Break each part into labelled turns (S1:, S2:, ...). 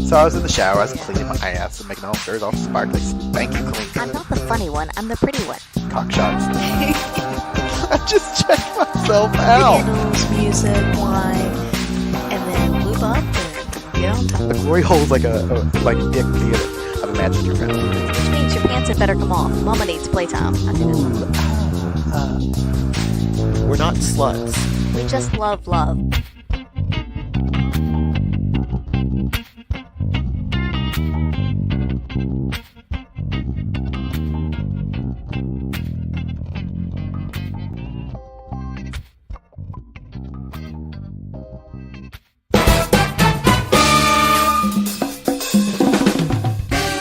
S1: So I was in the shower, I was cleaning my ass and making all sure all sparkly, spanky clean.
S2: I'm not the funny one, I'm the pretty one.
S1: Cock shots. I just checked myself out.
S2: Candles, music, wine, and then lube up and get on top.
S1: The glory hole's like a dick theater. I've imagined your friend.
S2: Which means your pants had better come off. Mama needs playtime.
S1: We're not sluts.
S2: We just love love.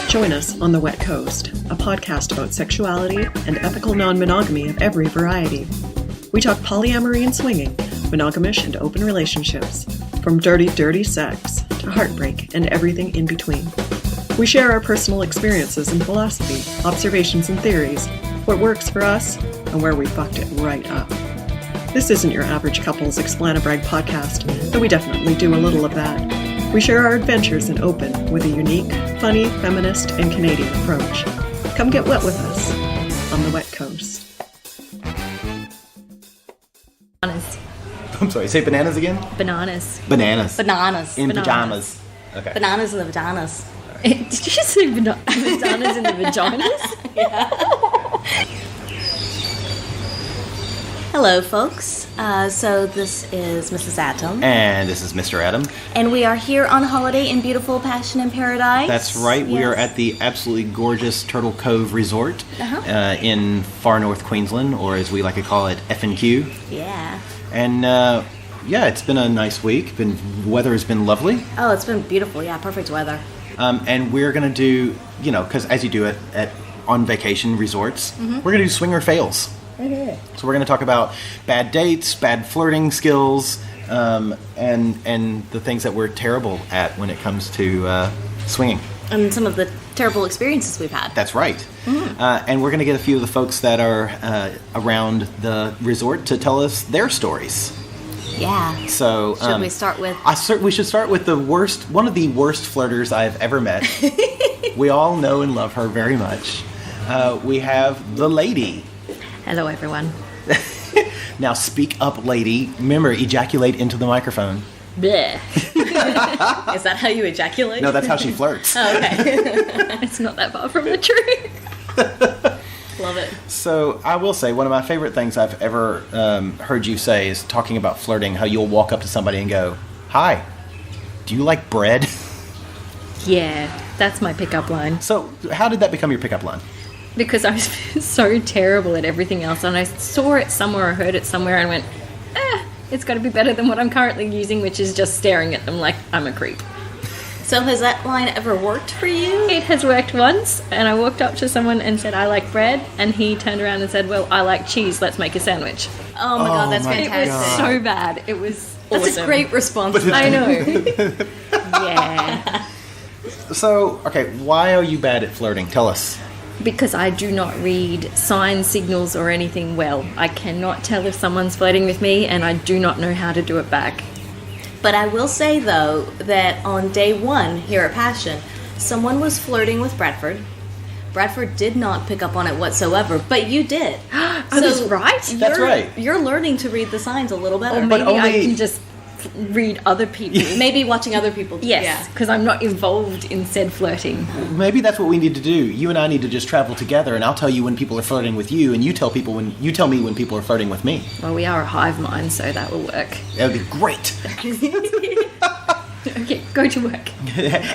S3: Join us on The Wet Coast, a podcast about sexuality and ethical non-monogamy of every variety. We talk polyamory and swinging, monogamish and open relationships, from dirty, dirty sex to heartbreak and everything in between. We share our personal experiences and philosophy, observations and theories, what works for us, and where we fucked it right up. This isn't your average couple's explanabrag podcast, though we definitely do a little of that. We share our adventures in open with a unique, funny, feminist, and Canadian approach. Come get wet with us on the Wet Coast.
S4: Bananas.
S1: I'm sorry, say bananas again?
S4: Bananas.
S1: Bananas.
S4: Bananas.
S1: In
S4: Bananas.
S1: pajamas. Okay.
S4: Bananas in the vaginas. Did you just say bananas in the vaginas? Yeah. Hello, folks. So this is Mrs. Atom.
S1: And this is Mr. Adam.
S4: And we are here on holiday in beautiful Passion in Paradise.
S5: That's right. We are at the absolutely gorgeous Turtle Cove Resort in far north Queensland, or as we like to call it, F&Q.
S4: Yeah.
S5: And it's been a nice week. Weather has been lovely.
S4: Oh, it's been beautiful. Yeah, perfect weather.
S5: And we're going to do, because as you do it on vacation resorts, we're going to do swinger fails.
S4: Okay.
S5: So we're going to talk about bad dates, bad flirting skills, and the things that we're terrible at when it comes to swinging.
S4: And some of the terrible experiences we've had.
S5: That's right. And we're going to get a few of the folks that are around the resort to tell us their stories.
S4: Yeah.
S5: So
S4: should we start with?
S5: We should start with one of the worst flirters I've ever met. We all know and love her very much. We have the lady.
S4: Hello, everyone.
S5: Now speak up, lady. Remember, ejaculate into the microphone.
S4: Bleh. Is that how you ejaculate?
S5: No, that's how she flirts.
S4: Oh, okay. It's not that far from the truth. Love it.
S5: So I will say, one of my favorite things I've ever heard you say is talking about flirting, how you'll walk up to somebody and go, "Hi, do you like bread?"
S4: Yeah, that's my pickup line.
S5: So how did that become your pickup line?
S4: Because I was so terrible at everything else, and I saw it somewhere or heard it somewhere and went, it's got to be better than what I'm currently using, which is just staring at them like I'm a creep. So has that line ever worked for you? It has worked once, and I walked up to someone and said, "I like bread," and he turned around and said, "Well, I like cheese, let's make a sandwich." Oh my god, that's fantastic. It was so bad. It was awesome. That's a great response. I know. Yeah.
S5: So, okay, why are you bad at flirting? Tell us.
S4: Because I do not read signs, signals, or anything well. I cannot tell if someone's flirting with me, and I do not know how to do it back. But I will say, though, that on day one here at Passion, someone was flirting with Bradford. Bradford did not pick up on it whatsoever, but you did. I was right?
S5: That's right.
S4: You're learning to read the signs a little better. Or
S5: But
S4: maybe I
S5: only-
S4: can just read other people. Maybe watching other people. Yes, because I'm not involved in said flirting.
S5: Maybe that's what we need to do. You and I need to just travel together, and I'll tell you when people are flirting with you, and you tell me when people are flirting with me.
S4: Well, we are a hive mind, so that will work.
S5: That would be great.
S4: Okay, go to work.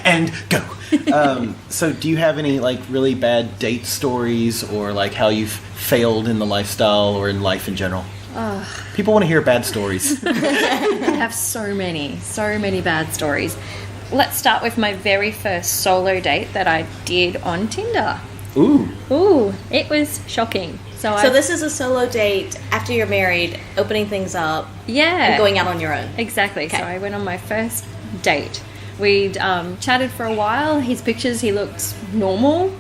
S5: And go. So do you have any really bad date stories, or how you've failed in the lifestyle or in life in general? People want to hear bad stories.
S4: I have so many bad stories. Let's start with my very first solo date that I did on Tinder. Ooh, it was shocking. So this is a solo date after you're married, opening things up. Yeah. And going out on your own. Exactly. Okay. So I went on my first date. We'd chatted for a while. His pictures, he looked normal,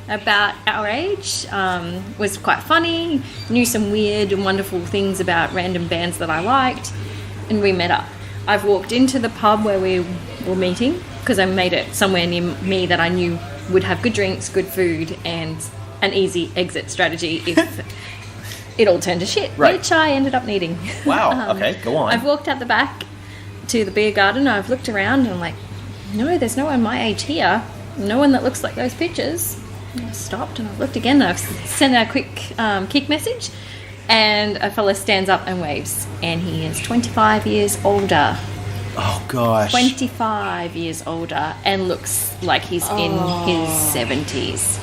S4: about our age, was quite funny, knew some weird and wonderful things about random bands that I liked, and we met up. I've walked into the pub where we were meeting, because I made it somewhere near me that I knew would have good drinks, good food, and an easy exit strategy if it all turned to shit,
S5: Right.
S4: which I ended up needing.
S5: Wow. Okay, go on.
S4: I've walked out the back to the beer garden. I've looked around and I'm like, no, there's no one my age here. No one that looks like those pictures. And I stopped and I've looked again. I've sent a quick kick message, and a fella stands up and waves, and he is 25 years older.
S5: Oh gosh.
S4: 25 years older and looks like he's in his 70s.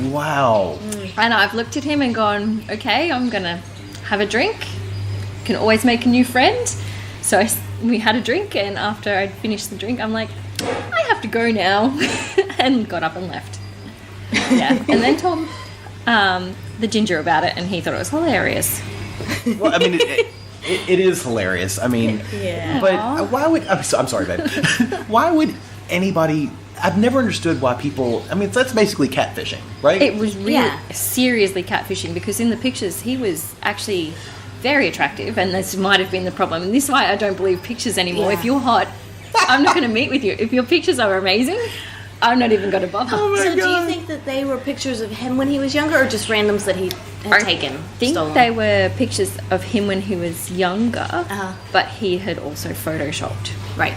S5: Wow.
S4: And I've looked at him and gone, okay, I'm going to have a drink. Can always make a new friend. So we had a drink, and after I'd finished the drink, I'm like, I have to go now. And got up and left. Yeah. And then told the ginger about it, and he thought it was hilarious.
S5: Well, I mean, it is hilarious. I mean,
S2: Yeah.
S5: but why would... I'm sorry, babe. Why would anybody... I've never understood why people... I mean, that's basically catfishing, right?
S4: It was really
S2: Yeah.
S4: seriously catfishing, because in the pictures he was actually very attractive, and this might have been the problem. And this is why I don't believe pictures anymore.
S2: Yeah.
S4: If you're hot, I'm not going to meet with you. If your pictures are amazing, I'm not even going to bother.
S5: Oh my
S2: So do
S5: God.
S2: you think that they were pictures of him when he was younger, or just randoms that he had taken?
S4: I think
S2: stolen?
S4: they were pictures of him when he was younger,
S2: but
S4: he had also photoshopped.
S2: Right.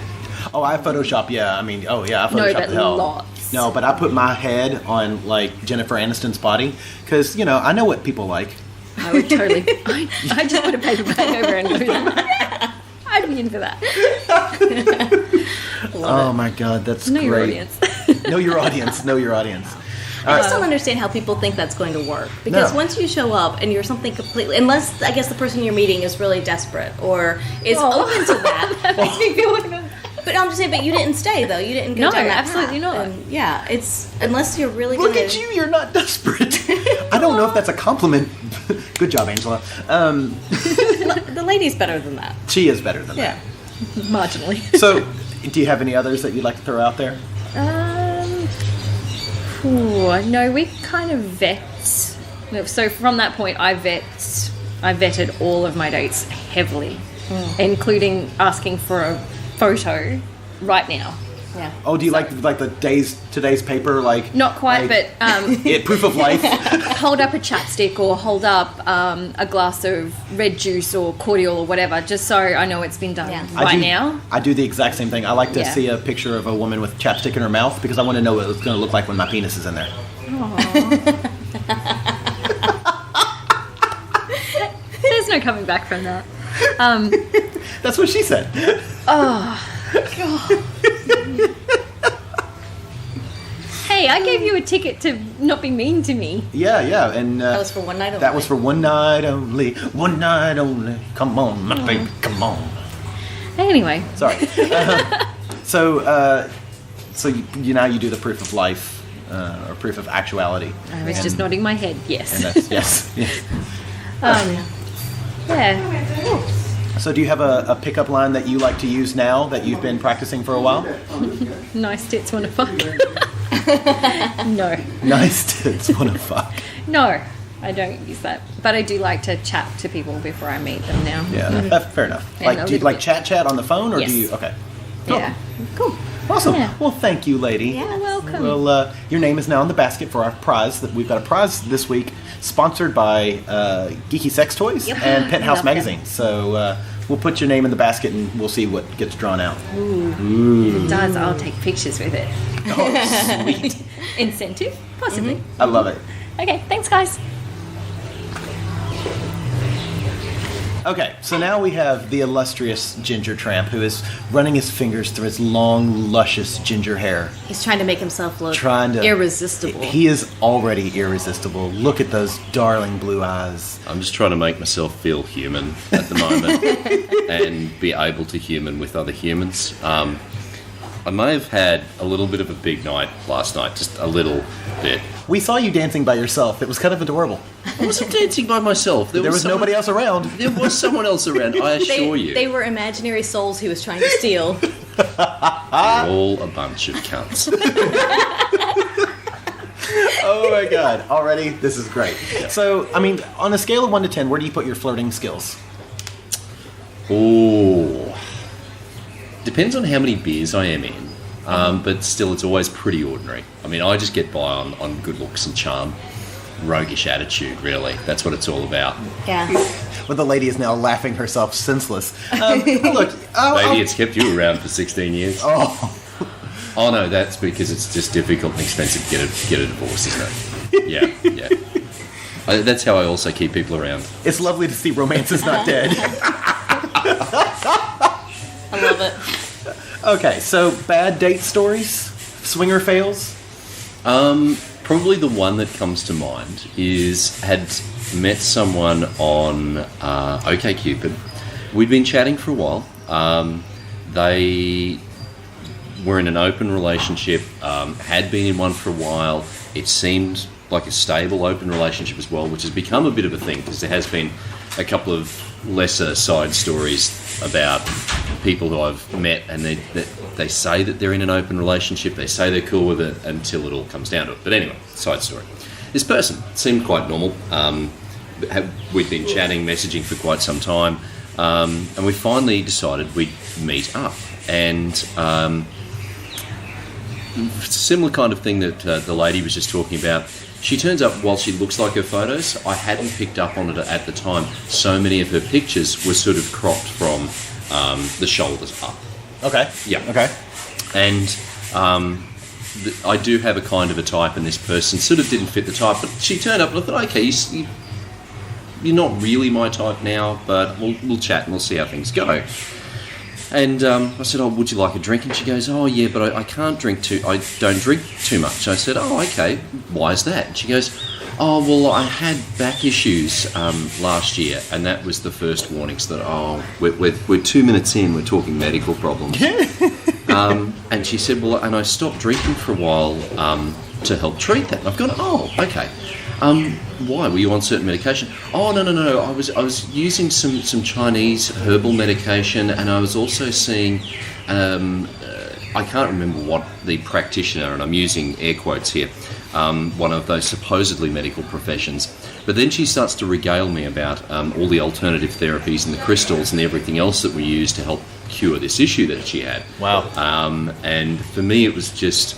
S5: Oh, I Photoshop, yeah. I mean, I
S4: No,
S5: Photoshop
S4: but
S5: the hell.
S4: lots.
S5: No, but I put my head on, like, Jennifer Aniston's body, because, I know what people like.
S4: I would totally... I just put a paper bag over and do that. I'd be in for that.
S5: Oh, my God, that's
S4: Know
S5: great.
S4: your audience.
S5: Know your audience. Know your audience.
S2: I just don't understand how people think that's going to work. Because
S5: No.
S2: once you show up and you're something completely... Unless, I guess, the person you're meeting is really desperate or is open to that.
S4: That makes me feel like
S2: But I'm just saying, but you didn't stay, though. You didn't go
S4: No,
S2: down that
S4: absolutely
S2: path.
S4: not.
S2: And, yeah, it's... Unless you're really
S5: Look
S2: gonna...
S5: at you, you're not desperate. I don't know if that's a compliment. Good job, Angela.
S2: The lady's better than that.
S5: She is better than
S2: Yeah.
S4: marginally.
S5: that. So, do you have any others that you'd like to throw out there?
S4: No, we kind of vet. So from that point, I vetted all of my dates heavily, including asking for a photo right now.
S2: Yeah.
S5: Oh, do you like the today's paper, like...
S4: Not quite,
S5: like,
S4: but
S5: proof of life?
S4: hold up a chapstick or hold up a glass of red juice or cordial or whatever, just so I know it's been done now.
S5: I do the exact same thing. I like to
S4: Yeah.
S5: see a picture of a woman with chapstick in her mouth because I want to know what it's going to look like when my penis is in there.
S4: There's no coming back from that.
S5: That's what she said.
S4: Hey, I gave you a ticket to not be mean to me.
S5: Yeah, and...
S2: That was for one night only.
S5: That was for one night only. One night only. Come on, my baby, come on.
S4: Anyway,
S5: Sorry. So you now you do the proof of life or proof of actuality.
S4: I was just nodding my head. Yes.
S5: And that's, yes.
S4: Yeah.
S5: So do you have a pickup line that you like to use now that you've been practicing for a while?
S4: Nice tits wanna fuck. No.
S5: Nice tits wanna fuck.
S4: No, I don't use that. But I do like to chat to people before I meet them now.
S5: Yeah, fair enough.
S4: And
S5: Like,
S4: a
S5: do you
S4: little
S5: like
S4: bit.
S5: chat on the phone, or
S4: Yes.
S5: do you? Okay, cool.
S4: Yeah.
S2: Cool.
S5: Awesome.
S4: Yeah.
S5: Well, thank you, lady.
S2: Yeah,
S4: welcome.
S5: Well, your name is now in the basket for our prize. We've got a prize this week, sponsored by Geeky Sex Toys and Penthouse
S4: Love
S5: Magazine. So we'll put your name in the basket, and we'll see what gets drawn out.
S4: It does. I'll take pictures with it.
S5: Oh, sweet!
S4: Incentive? Possibly.
S5: I love it.
S4: Okay, thanks, guys.
S5: Okay, so now we have the illustrious Ginger Tramp, who is running his fingers through his long, luscious ginger hair.
S2: He's trying to make himself look
S5: irresistible.
S2: irresistible.
S5: He is already irresistible. Look at those darling blue eyes.
S6: I'm just trying to make myself feel human at the moment and be able to human with other humans. I may have had a little bit of a big night last night, just a little bit.
S5: We saw you dancing by yourself. It was kind of adorable.
S6: I wasn't dancing by myself.
S5: There was
S6: someone-
S5: nobody else around.
S6: There was someone else around, I assure you.
S2: They were imaginary souls he was trying to steal.
S6: They're all a bunch of cunts.
S5: Oh my god. Already, this is great. So, I mean, on a scale of 1 to 10, where do you put your flirting skills?
S6: Ooh. Depends on how many beers I am in. but still it's always pretty ordinary. I mean, I just get by on good looks and charm. Roguish attitude, really. That's what it's all about.
S2: Yeah.
S5: Well, the lady is now laughing herself senseless. Look,
S6: Maybe it's kept you around for 16 years.
S5: Oh.
S6: Oh no, that's because it's just difficult and expensive to get a divorce, isn't it? Yeah. That's how I also keep people around.
S5: It's lovely to see romance is not dead.
S2: I love it.
S5: Okay, so bad date stories? Swinger fails?
S6: Probably the one that comes to mind is had met someone on OkCupid. We'd been chatting for a while. They were in an open relationship, had been in one for a while. It seemed like a stable open relationship as well, which has become a bit of a thing because there has been a couple of lesser side stories about people who I've met and they say that they're in an open relationship, they say they're cool with it until it all comes down to it. But anyway, side story. This person seemed quite normal. We'd been chatting, messaging for quite some time, and we finally decided we'd meet up. And similar kind of thing that the lady was just talking about. She turns up while she looks like her photos. I hadn't picked up on it at the time. So many of her pictures were sort of cropped from the shoulders up.
S5: Okay.
S6: Yeah.
S5: Okay.
S6: And I do have a kind of a type, and this person sort of didn't fit the type. But she turned up, and I thought, okay, you're not really my type now, but we'll chat and we'll see how things go. And I said, oh, would you like a drink? And she goes, oh, yeah, but I can't drink I don't drink too much. I said, oh, okay, why is that? And she goes, oh, well, I had back issues last year, and that was the first warnings that, we're 2 minutes in, we're talking medical problems. And she said, well, and I stopped drinking for a while to help treat that. And I've gone, oh, okay. Why? Were you on certain medication? Oh, no. I was using some Chinese herbal medication, and I was also seeing, I can't remember what the practitioner, and I'm using air quotes here, one of those supposedly medical professions. But then she starts to regale me about all the alternative therapies and the crystals and everything else that we use to help cure this issue that she had.
S5: Wow.
S6: And for me, it was just,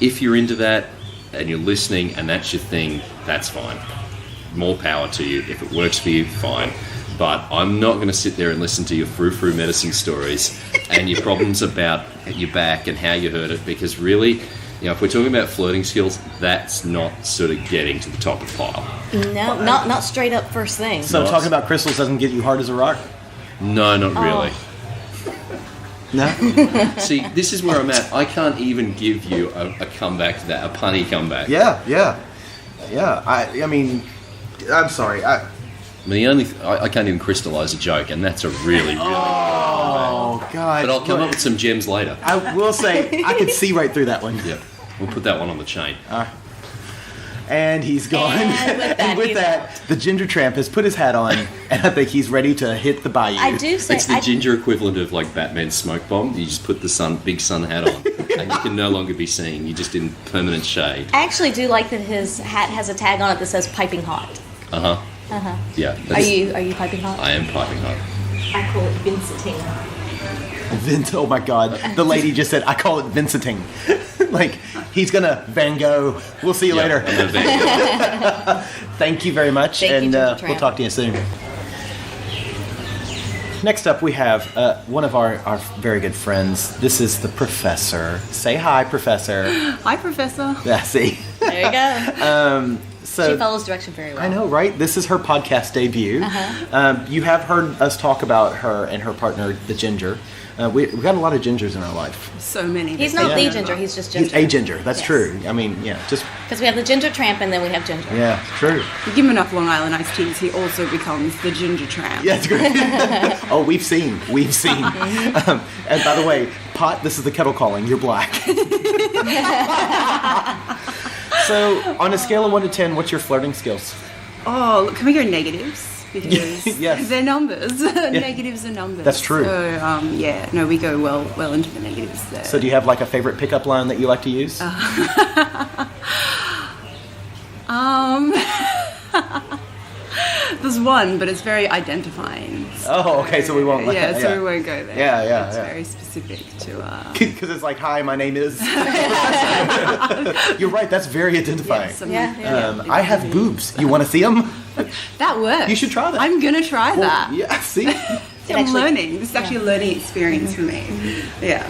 S6: if you're into that, and you're listening and that's your thing, that's fine. More power to you. If it works for you, fine. But I'm not going to sit there and listen to your frou-frou medicine stories and your problems about your back and how you hurt it, because really, if we're talking about flirting skills, that's not sort of getting to the top of the pile.
S2: No, not straight up first thing.
S5: So talking about crystals doesn't get you hard as a rock?
S6: No, not really.
S5: No?
S6: See, this is where I'm at. I can't even give you a comeback to that, a punny comeback.
S5: Yeah. I mean, I'm sorry. I
S6: can't even crystallise a joke, and that's a really, really
S5: Oh, God.
S6: But I'll come up with some gems later.
S5: I will say, I could see right through that one.
S6: Yeah, we'll put that one on the chain.
S5: And he's gone. And with that, the ginger tramp has put his hat on, and I think he's ready to hit the bayou.
S2: I do say
S6: it's the ginger equivalent of like Batman's smoke bomb. You just put the big sun hat on, and you can no longer be seen. You're just in permanent shade.
S2: I actually do like that his hat has a tag on it that says "piping hot."
S6: Yeah.
S2: Are you piping hot?
S6: I am piping hot.
S2: I call it Vincenting.
S5: Oh my God! The lady just said, "I call it Vincenting." Like he's gonna Van Gogh. We'll see you later.
S6: I'm a Van Gogh.
S5: Thank you very much,
S2: and
S5: we'll talk to you soon. Next up, we have one of our very good friends. This is the Professor. Say hi, Professor.
S7: Hi, Professor.
S5: Yeah, see.
S2: There you go.
S5: So
S2: she follows direction very well.
S5: I know, right? This is her podcast debut. You have heard us talk about her and her partner, the Ginger. We've got a lot of gingers in our life.
S7: So many.
S2: He's not the ginger, he's just ginger.
S5: He's a ginger, that's true. I mean, just...
S2: Because we have the ginger tramp and then we have ginger.
S5: Yeah, true.
S7: You give him enough Long Island iced teas, he also becomes the ginger tramp.
S5: Yeah, it's great. Oh, we've seen. And by the way, pot, this is the kettle calling, you're black. So, on a scale of 1 to 10, what's your flirting skills?
S7: Oh, look, can we go negatives? Because
S5: yes.
S7: they're numbers. Negatives are numbers.
S5: That's true.
S7: So, we go well into the negatives there.
S5: So do you have like a favorite pickup line that you like to use?
S7: There's one, but it's very identifying.
S5: Oh, okay, so we won't.
S7: We won't go there.
S5: Yeah.
S7: It's very specific to.
S5: Because it's like, hi, my name is. You're right. That's very identifying. I have boobs. You want to see them?
S7: That works.
S5: You should try that.
S7: I'm gonna try that.
S5: Yeah. See.
S7: I'm learning. This is actually a learning experience for me. Yeah.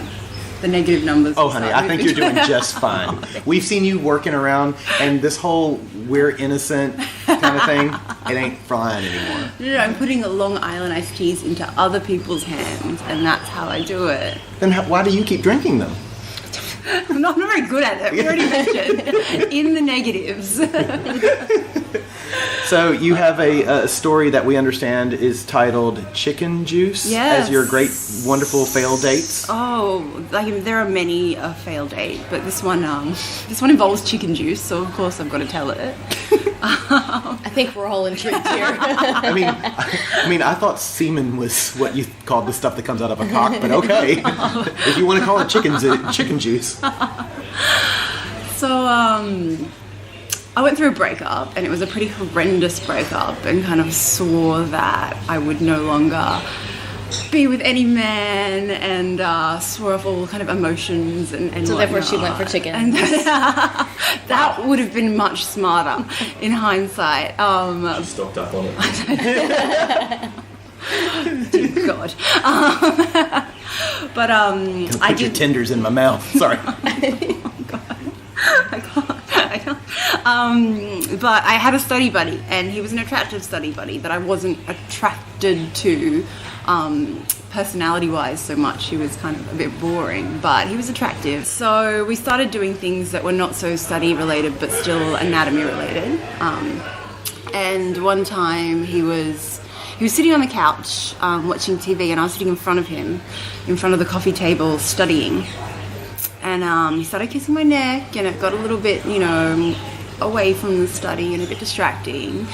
S7: The negative numbers.
S5: Oh, honey, I think you're doing just fine. We've seen you working around, and this whole "we're innocent" kind of thing, it ain't flying anymore.
S7: No, I'm putting Long Island iced teas into other people's hands, and that's how I do it.
S5: Then why do you keep drinking them?
S7: I'm not very good at it. We already mentioned in the negatives.
S5: So you have a story that we understand is titled "Chicken Juice" as your great, wonderful failed dates.
S7: Oh, there are many a failed date, but this one involves chicken juice, so of course I've got to tell it.
S2: I think we're all intrigued here.
S5: I mean, I thought semen was what you called the stuff that comes out of a cock, but okay, if you want to call it chicken juice.
S7: So, I went through a breakup, and it was a pretty horrendous breakup, and kind of swore that I would no longer be with any man, and swore off all kind of emotions and
S2: so therefore she went for chicken. And
S7: that would have been much smarter in hindsight.
S8: She stocked up on it.
S7: Dear God. But
S5: I put your tenders in my mouth. Sorry.
S7: Oh, God. I can't. But I had a study buddy, and he was an attractive study buddy that I wasn't attracted to personality-wise so much. He was kind of a bit boring, but he was attractive. So we started doing things that were not so study-related, but still anatomy-related. And one time he was sitting on the couch watching TV, and I was sitting in front of him, in front of the coffee table, studying. And he started kissing my neck, and it got a little bit, away from the study and a bit distracting.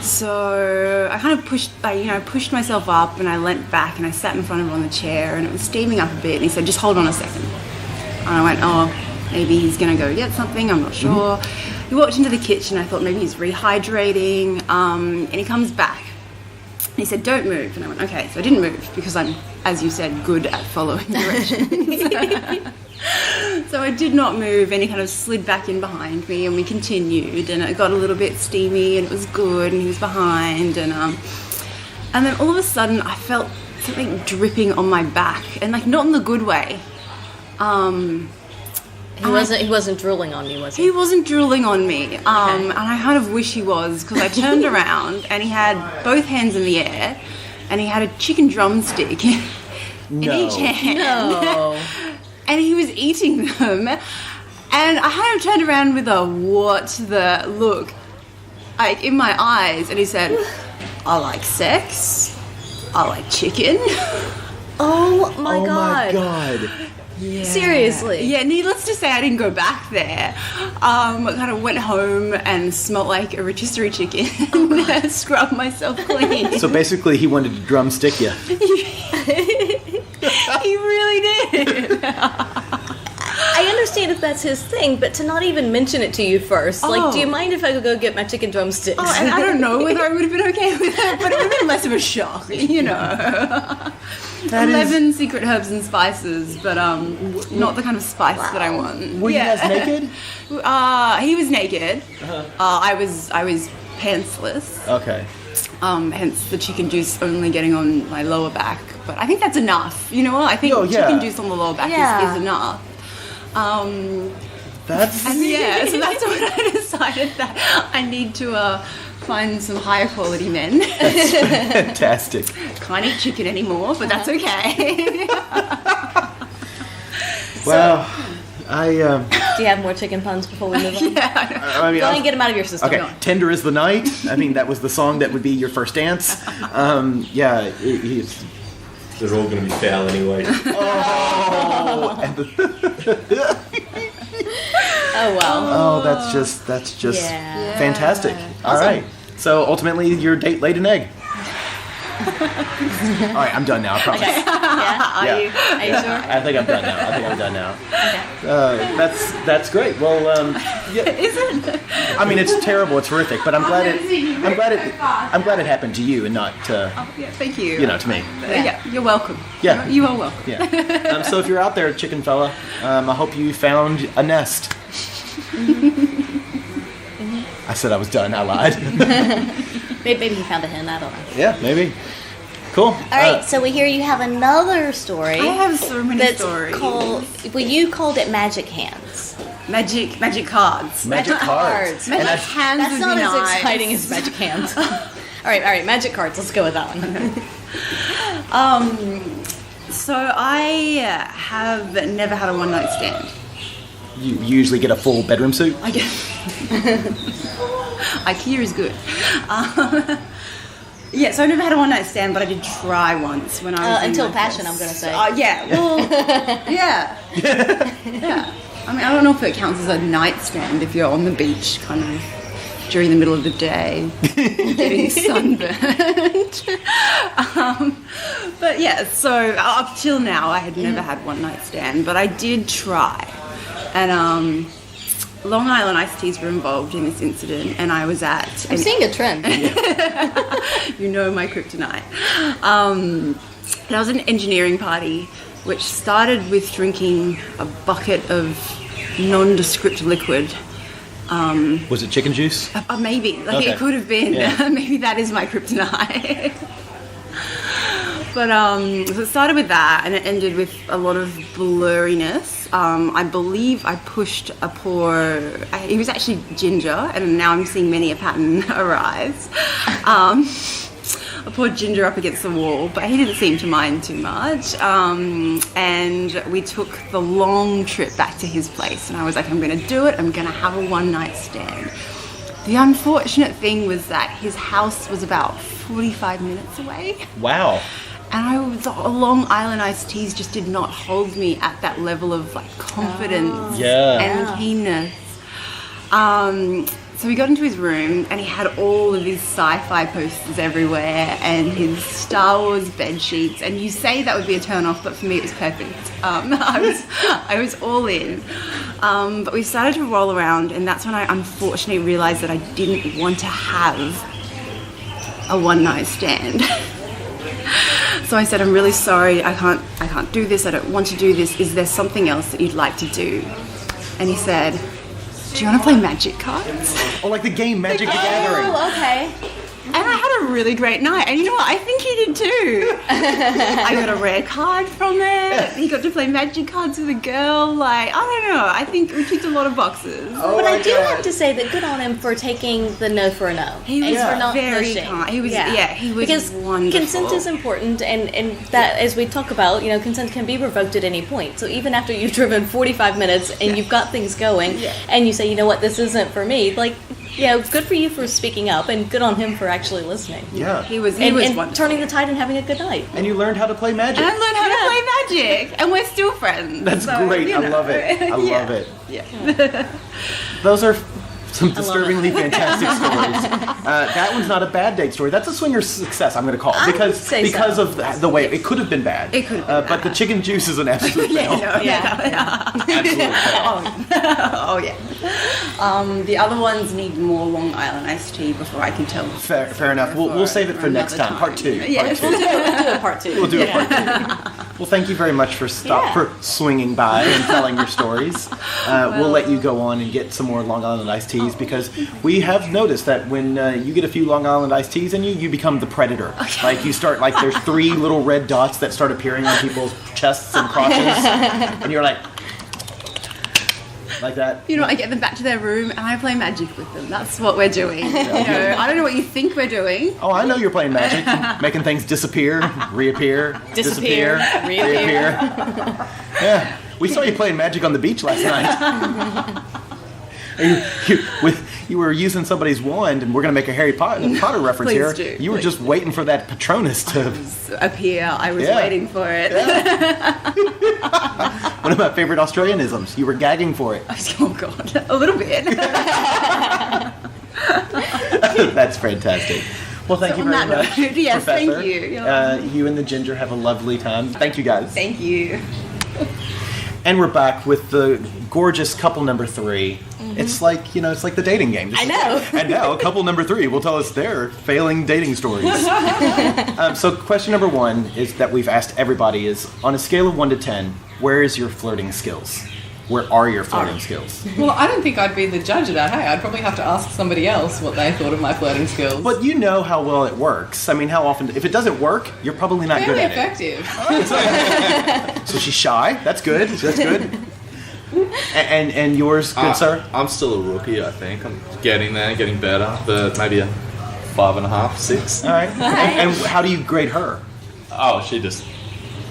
S7: So I kind of pushed myself up, and I leant back, and I sat in front of him on the chair, and it was steaming up a bit. And he said, "Just hold on a second." And I went, "Oh, maybe he's gonna go get something. I'm not sure." Mm-hmm. He walked into the kitchen. I thought maybe he's rehydrating, and he comes back. He said, "Don't move." And I went, "Okay." So I didn't move because I'm, as you said, good at following directions. So I did not move, and he kind of slid back in behind me, and we continued, and it got a little bit steamy, and it was good, and he was behind, and then all of a sudden I felt something dripping on my back, and not in the good way.
S2: He wasn't drooling on you, was he?
S7: He wasn't drooling on me, and I kind of wish he was, because I turned around, and he had both hands in the air, and he had a chicken drumstick in each hand. No. And he was eating them, and I kind of turned around with a what the look in my eyes, and he said, "I like sex, I like chicken."
S2: Oh my God.
S5: Oh my God.
S7: Yeah.
S2: Seriously?
S7: Yeah, needless to say, I didn't go back there. I kind of went home and smelled like a rotisserie chicken and scrubbed myself clean.
S5: So basically he wanted to drumstick you.
S7: He really did.
S2: I understand if that's his thing, but to not even mention it to you first. Do you mind if I could go get my chicken drumsticks?
S7: Oh, and I don't know whether I would have been okay with it, but it would have been less of a shock, 11 secret herbs and spices, but not the kind of spice that I want.
S5: Were you guys naked?
S7: He was naked. I was pantsless.
S5: Okay.
S7: Hence the chicken juice only getting on my lower back. But I think that's enough. You know what? I think chicken juice on the lower back is enough.
S5: So that's
S7: when I decided that I need to find some higher quality men.
S5: That's fantastic.
S7: Can't eat chicken anymore, but that's okay.
S5: Well,
S2: do you have more chicken puns before we move on?
S7: Yeah,
S5: I mean,
S2: go ahead and get them out of your system.
S5: Okay, "Tender is the Night." I mean, that was the song that would be your first dance.
S8: They're all going to be foul anyway.
S2: Oh well.
S5: Oh, that's just fantastic. All right. So ultimately, your date laid an egg. All right, I'm done now. I promise.
S2: Okay. Yeah. Yeah?
S7: Are you?
S2: Are you sure?
S5: I think I'm done now.
S2: Okay.
S5: That's great. Well, yeah.
S7: Is it?
S5: I mean, it's terrible. It's horrific. But I'm glad it happened to you and not to
S7: Yeah, thank you.
S5: to me.
S7: Yeah, you're welcome.
S5: Yeah.
S7: You are welcome.
S5: Yeah. So if you're out there, chicken fella, I hope you found a nest. I said I was done. I lied.
S2: Maybe he found a hen. I don't know.
S5: Yeah, maybe. Cool.
S2: All right, so we hear you have another story.
S7: I have so many
S2: that's
S7: stories.
S2: You called it Magic Hands.
S7: Magic cards.
S5: Magic cards.
S7: Magic
S5: And
S7: hands
S2: That's
S7: would
S2: not
S7: be
S2: as
S7: nice.
S2: exciting as Magic Hands. All right, Magic cards. Let's go with that one.
S7: So I have never had a one-night stand.
S5: You usually get a full bedroom suit.
S7: I guess. IKEA is good. Yeah, so I've never had a one-night stand, but I did try once when I was in
S2: Until
S7: my
S2: passion,
S7: first-
S2: I'm going to say.
S7: Yeah, well, yeah. Yeah. I mean, I don't know if it counts as a nightstand if you're on the beach kind of during the middle of the day getting sunburned. But yeah, so up till now I had never had one-night stand, but I did try. And Long Island iced teas were involved in this incident, and I was at...
S2: I'm seeing a trend.
S7: You know my kryptonite. That was an engineering party which started with drinking a bucket of nondescript liquid.
S5: Was it chicken juice?
S7: Maybe.
S5: Okay.
S7: It could have been.
S5: Yeah.
S7: Maybe that is my kryptonite. But so it started with that, and it ended with a lot of blurriness. I believe I pushed a poor... he was actually ginger, and now I'm seeing many a pattern arise. I poured ginger up against the wall, but he didn't seem to mind too much. And we took the long trip back to his place, and I was like, I'm going to do it. I'm going to have a one-night stand. The unfortunate thing was that his house was about 45 minutes away.
S5: Wow.
S7: And Long Island iced teas just did not hold me at that level of like confidence and keenness. So we got into his room, and he had all of his sci-fi posters everywhere and his Star Wars bed sheets. And you say that would be a turn-off, but for me it was perfect. I was all in. But we started to roll around, and that's when I unfortunately realised that I didn't want to have a one-night stand. So I said, I'm really sorry, I can't do this, I don't want to do this. Is there something else that you'd like to do? And he said, do you want to play Magic cards?
S5: Oh, like the game Magic the Gathering.
S2: Oh, okay.
S7: And I had a really great night. And you know what? I think he did too. I got a rare card from it. He got to play Magic cards with a girl. Like, I don't know. I think we ticked a lot of boxes.
S5: Oh
S2: But
S5: my
S2: I do
S5: God.
S2: have to say that good on him for taking the no for a no.
S7: He was
S2: and for not
S7: very
S2: pushing.
S7: kind. He was, he was
S2: because
S7: wonderful.
S2: consent is important, and that, as we talk about, consent can be revoked at any point. So even after you've driven 45 minutes and you've got things going, and you say, you know what, this isn't for me, like, good for you for speaking up, and good on him for actually listening.
S5: Yeah.
S7: He was
S2: And
S7: wonderful.
S2: turning the tide and having a good night.
S5: And you learned how to play Magic.
S7: And I learned how to play Magic. And we're still friends.
S5: That's great. I love it. I love it.
S7: Yeah.
S5: Those are some disturbingly fantastic stories. That one's not a bad date story. That's a swinger's success, I'm going to call it. Because of the way it could have been bad.
S7: It could have been
S5: But the chicken juice is an absolute fail. Absolute fail.
S7: Oh, yeah. The other ones need more Long Island iced tea before I can tell.
S5: Fair enough. We'll save it for next
S7: another
S5: time. Part 2.
S7: Yes.
S2: We'll do a part 2.
S5: We'll do a part 2. Well, thank you very much for swinging by and telling your stories. We'll let you go on and get some more Long Island iced teas because we have noticed that when you get a few Long Island iced teas in you, you become the predator. Like you start, like there's 3 little red dots that start appearing on people's chests and crotches, and you're like that.
S7: I get them back to their room and I play Magic with them. That's what we're doing. I don't know what you think we're doing.
S5: Oh, I know you're playing Magic, making things disappear, reappear, disappear, reappear. Yeah, we saw you playing Magic on the beach last night. You were using somebody's wand, and we're going to make a Harry Potter reference here. You were just waiting for that Patronus to
S7: appear. I was waiting for it.
S5: Yeah. One of my favorite Australianisms. You were gagging for it.
S7: Oh, God. A little bit.
S5: That's fantastic. Well, thank you
S7: on
S5: very
S7: that
S5: much,
S7: note, yes,
S5: Professor.
S7: thank you.
S5: You and the ginger have a lovely time. Thank you, guys.
S7: Thank you.
S5: And we're back with the gorgeous couple number 3. It's like, it's like the dating game.
S2: I know.
S5: And now, couple number 3 will tell us their failing dating stories. So question number 1 is that we've asked everybody is, on a scale of 1 to 10, where is your flirting skills? Where are your flirting skills?
S9: Well, I don't think I'd be the judge of that. Hey, I'd probably have to ask somebody else what they thought of my flirting skills.
S5: But you know how well it works. I mean, how often, if it doesn't work, you're probably not
S9: Fairly
S5: good at
S9: effective.
S5: it. So she's shy. That's good. That's good. And yours, good sir?
S10: I'm still a rookie, I think. I'm getting there, getting better, but maybe a 5.5, 6.
S5: All right. And how do you grade her?
S10: Oh, she just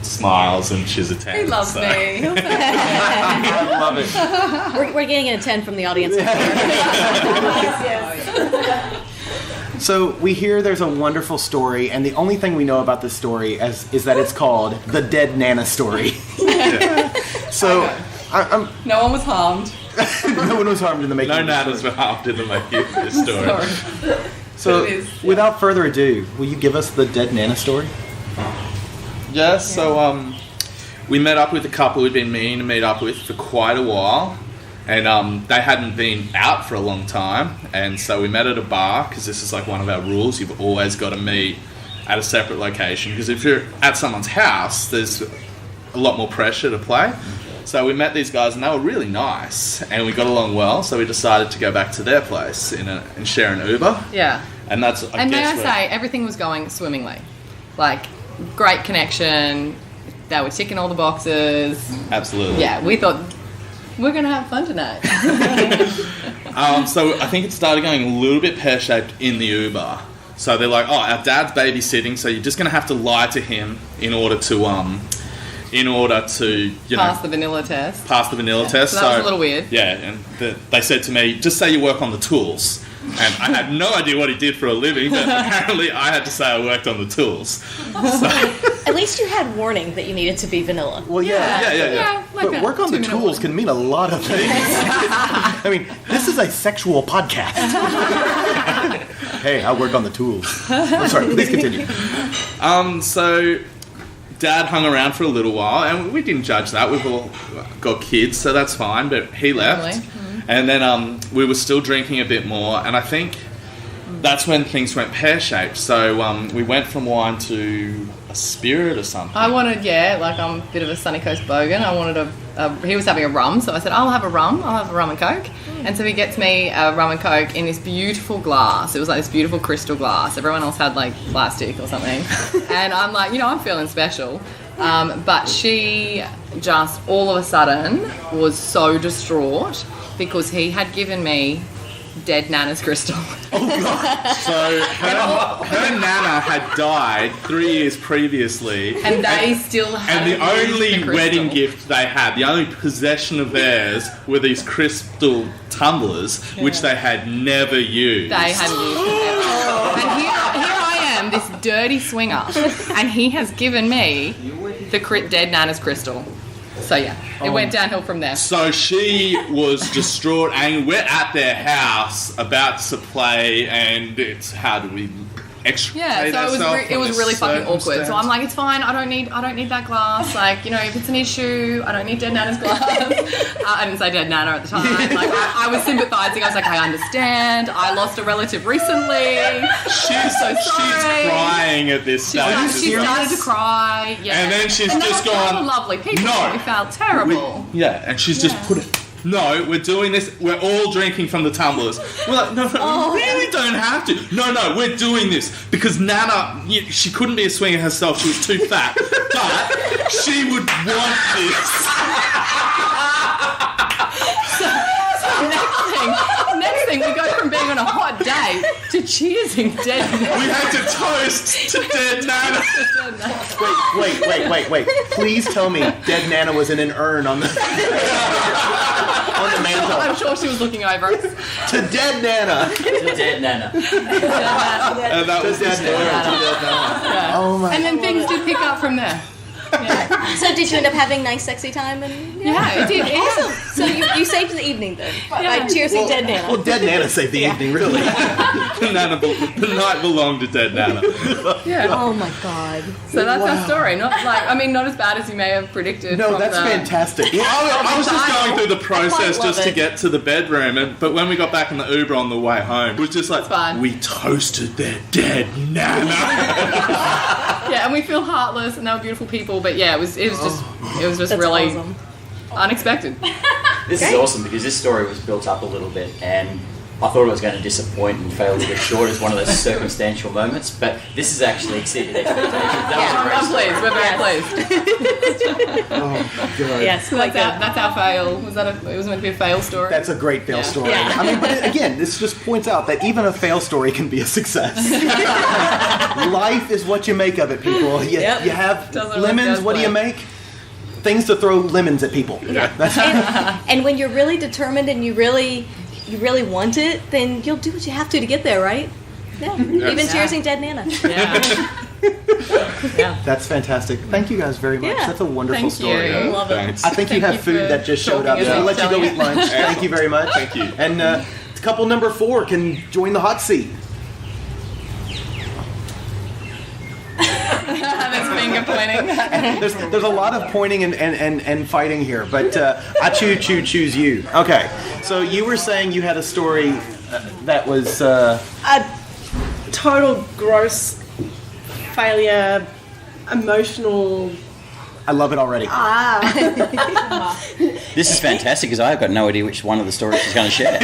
S10: smiles and she's a 10.
S9: He loves
S10: so.
S9: me.
S5: I love it.
S2: We're getting a 10 from the audience.
S5: So we hear there's a wonderful story, and the only thing we know about this story is that it's called the Dead Nana Story. So I'm
S9: No one was harmed.
S5: no one was harmed in the making
S10: No
S5: of this
S10: nanas
S5: story.
S10: were harmed in the making of this story.
S9: Sorry.
S5: So
S9: It is, yeah.
S5: without further ado, will you give us the Dead Nana Story?
S10: Yeah, so we met up with a couple we'd been meaning to meet up with for quite a while, and they hadn't been out for a long time, and so we met at a bar, because this is like one of our rules. You've always got to meet at a separate location, because if you're at someone's house, there's a lot more pressure to play. So we met these guys, and they were really nice, and we got along well, so we decided to go back to their place and share an Uber.
S9: Yeah.
S10: And that's,
S9: And may I say, everything was going swimmingly. Like, great connection. They were ticking all the boxes.
S10: Absolutely.
S9: Yeah, we thought, we're going to have fun tonight.
S10: So I think it started going a little bit pear-shaped in the Uber. So they're like, oh, our dad's babysitting, so you're just going to have to lie to him in order to
S9: Pass the vanilla test.
S10: pass the vanilla test.
S9: So that was a little weird.
S10: Yeah, and they said to me, just say you work on the tools. And I had no idea what he did for a living, but apparently I had to say I worked on the tools.
S2: At least you had warning that you needed to be vanilla.
S5: Well, yeah.
S10: Yeah.
S9: Like
S5: But
S9: a
S5: work on the
S9: 2-minute
S5: tools
S9: warning.
S5: can mean a lot of things. I mean, this is a sexual podcast. Hey, I work on the tools. I'm sorry, please continue.
S10: So Dad hung around for a little while, and we didn't judge that. We've all got kids, so that's fine, but he left.
S9: Family.
S10: And then we were still drinking a bit more, and I think that's when things went pear-shaped. So we went from wine to a spirit or something.
S9: I wanted, like I'm a bit of a Sunny Coast bogan. I wanted he was having a rum, so I said, I'll have a rum and Coke. And so he gets me a rum and Coke in this beautiful glass. It was like this beautiful crystal glass. Everyone else had like plastic or something. And I'm like, I'm feeling special. But she just all of a sudden was so distraught because he had given me Dead Nana's crystal.
S10: So her nana had died 3 years previously.
S9: And they still had
S10: And the only
S9: crystal.
S10: wedding gift they had, the only possession of theirs, were these crystal tumblers, which they had never used.
S9: They hadn't used it ever. And here I am, this dirty swinger, and he has given me the Dead Nana's crystal. So yeah, it went downhill from there.
S10: So she was distraught, and we're at their house about to play, and it's how do we extricate
S9: Yeah, so
S10: ourselves
S9: it
S10: from
S9: was
S10: this
S9: really fucking awkward. So
S10: circumstance?
S9: I'm like, it's fine. I don't need that glass. Like, if it's an issue, I don't need Dead Nana's glass. I didn't say Dead Nana at the time. Like, I was sympathising. I was like, I understand. I lost a relative recently.
S10: She's
S9: sorry.
S10: crying at this stage.
S9: She started to cry. Yeah,
S10: And then she's
S9: and
S10: just
S9: that was
S10: gone,
S9: lovely. People
S10: "No."
S9: we felt terrible.
S10: Yeah, and she's just put it. No, we're doing this. We're all drinking from the tumblers. We're like, no, we really don't have to. No, we're doing this because Nana, she couldn't be a swinger herself. She was too fat, but she would want this.
S9: Next thing, we go from being on a hot date to cheersing Dead Nana.
S10: We had to toast to dead Nana.
S5: Wait. Please tell me Dead Nana was in an urn on the mantle.
S9: I'm sure she was looking over us.
S5: To Dead Nana.
S11: Dead Nana.
S10: And that was the story.
S5: Oh my.
S9: And then things did pick up from there.
S2: So did you end up having nice, sexy time? And
S9: Yeah, it did.
S2: Awesome. So you saved the evening then by cheersing Dead Nana.
S5: Well, Dead Nana saved the evening, really.
S10: The night belonged to Dead Nana.
S9: Yeah.
S2: Oh my god.
S9: So that's our story. Not as bad as you may have predicted.
S5: No,
S9: from
S5: that's
S9: the-
S5: fantastic.
S10: Well, I was just going through the process
S2: love
S10: just to
S2: it.
S10: get to the bedroom, but when we got back in the Uber on the way home, it was just like,
S9: fine.
S10: we toasted their dead Nana.
S9: Yeah, and we feel heartless, and they were beautiful people. But yeah, it was just
S2: That's
S9: really
S2: awesome.
S9: unexpected.
S11: This is awesome because this story was built up a little bit, and I thought it was going to disappoint and fail a little bit short as one of those circumstantial moments, but this has actually exceeded expectations. That was a great
S9: I'm pleased. We're very pleased.
S5: Oh, God.
S2: Yes,
S9: So that's our fail. It was meant to be a fail story.
S5: That's a great fail
S9: Yeah.
S5: story.
S2: Yeah.
S5: I mean, but again, this just points out that even a fail story can be a success. Life is what you make of it, people. You have
S9: Doesn't
S5: lemons,
S9: work
S5: what do you
S9: that way.
S5: make? Things to throw lemons at people. That's
S2: And when you're really determined and you really want it, then you'll do what you have to get there, right? Yeah. Even cheersing Dead Nana.
S9: Yeah.
S5: That's fantastic. Thank you guys very much.
S2: Yeah.
S5: That's a wonderful
S9: Thank
S5: story.
S9: you.
S2: Love it.
S10: Thanks.
S5: I think you
S9: Thank
S5: have
S9: you
S5: food
S9: for
S5: that just showed up.
S9: talking
S5: So
S9: and
S5: we'll let you go
S9: telling
S5: eat lunch. Thank you very much.
S10: Thank you.
S5: And couple number 4 can join the hot seat.
S9: There's finger pointing.
S5: There's a lot of pointing and fighting here, but I choose you. Okay, so you were saying you had a story that was
S12: A total gross failure, emotional.
S5: I love it already.
S11: This is fantastic because I've got no idea which one of the stories she's going to share.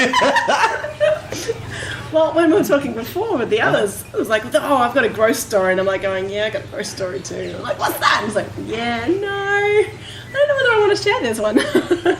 S12: Well, when we were talking before with the others, it was like, oh, I've got a gross story. And I'm like going, yeah, I got a gross story too. I'm like, what's that? And it's like, yeah, no. I don't know whether I want to share this one.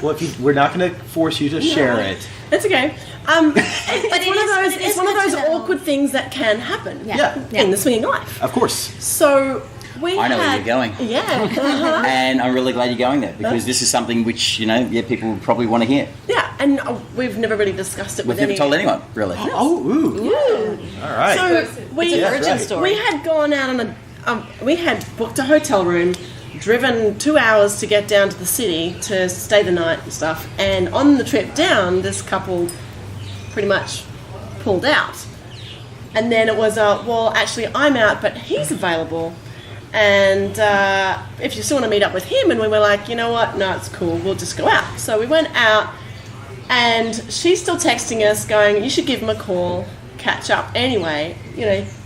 S5: Well, we're not going to force you to share it.
S12: It's okay. It's one of those awkward things that can happen
S5: Yeah.
S12: in the swinging life.
S5: Of course.
S12: So we
S11: I know where
S12: had,
S11: you're going.
S12: Yeah. Uh-huh.
S11: And I'm really glad you're going there because this is something which, people would probably want to hear.
S12: Yeah, and we've never really discussed it
S11: We've
S12: with
S11: never
S12: any...
S11: told anyone, really.
S5: Oh, ooh. All right.
S12: So
S2: It's a virgin story.
S12: We had gone out on we had booked a hotel room, driven 2 hours to get down to the city to stay the night and stuff. And on the trip down, this couple pretty much pulled out. And then it was, well, actually, I'm out, but he's available. And if you still want to meet up with him, and we were like, you know what? No, it's cool. We'll just go out. So we went out, and she's still texting us, going, you should give him a call, catch up. Anyway,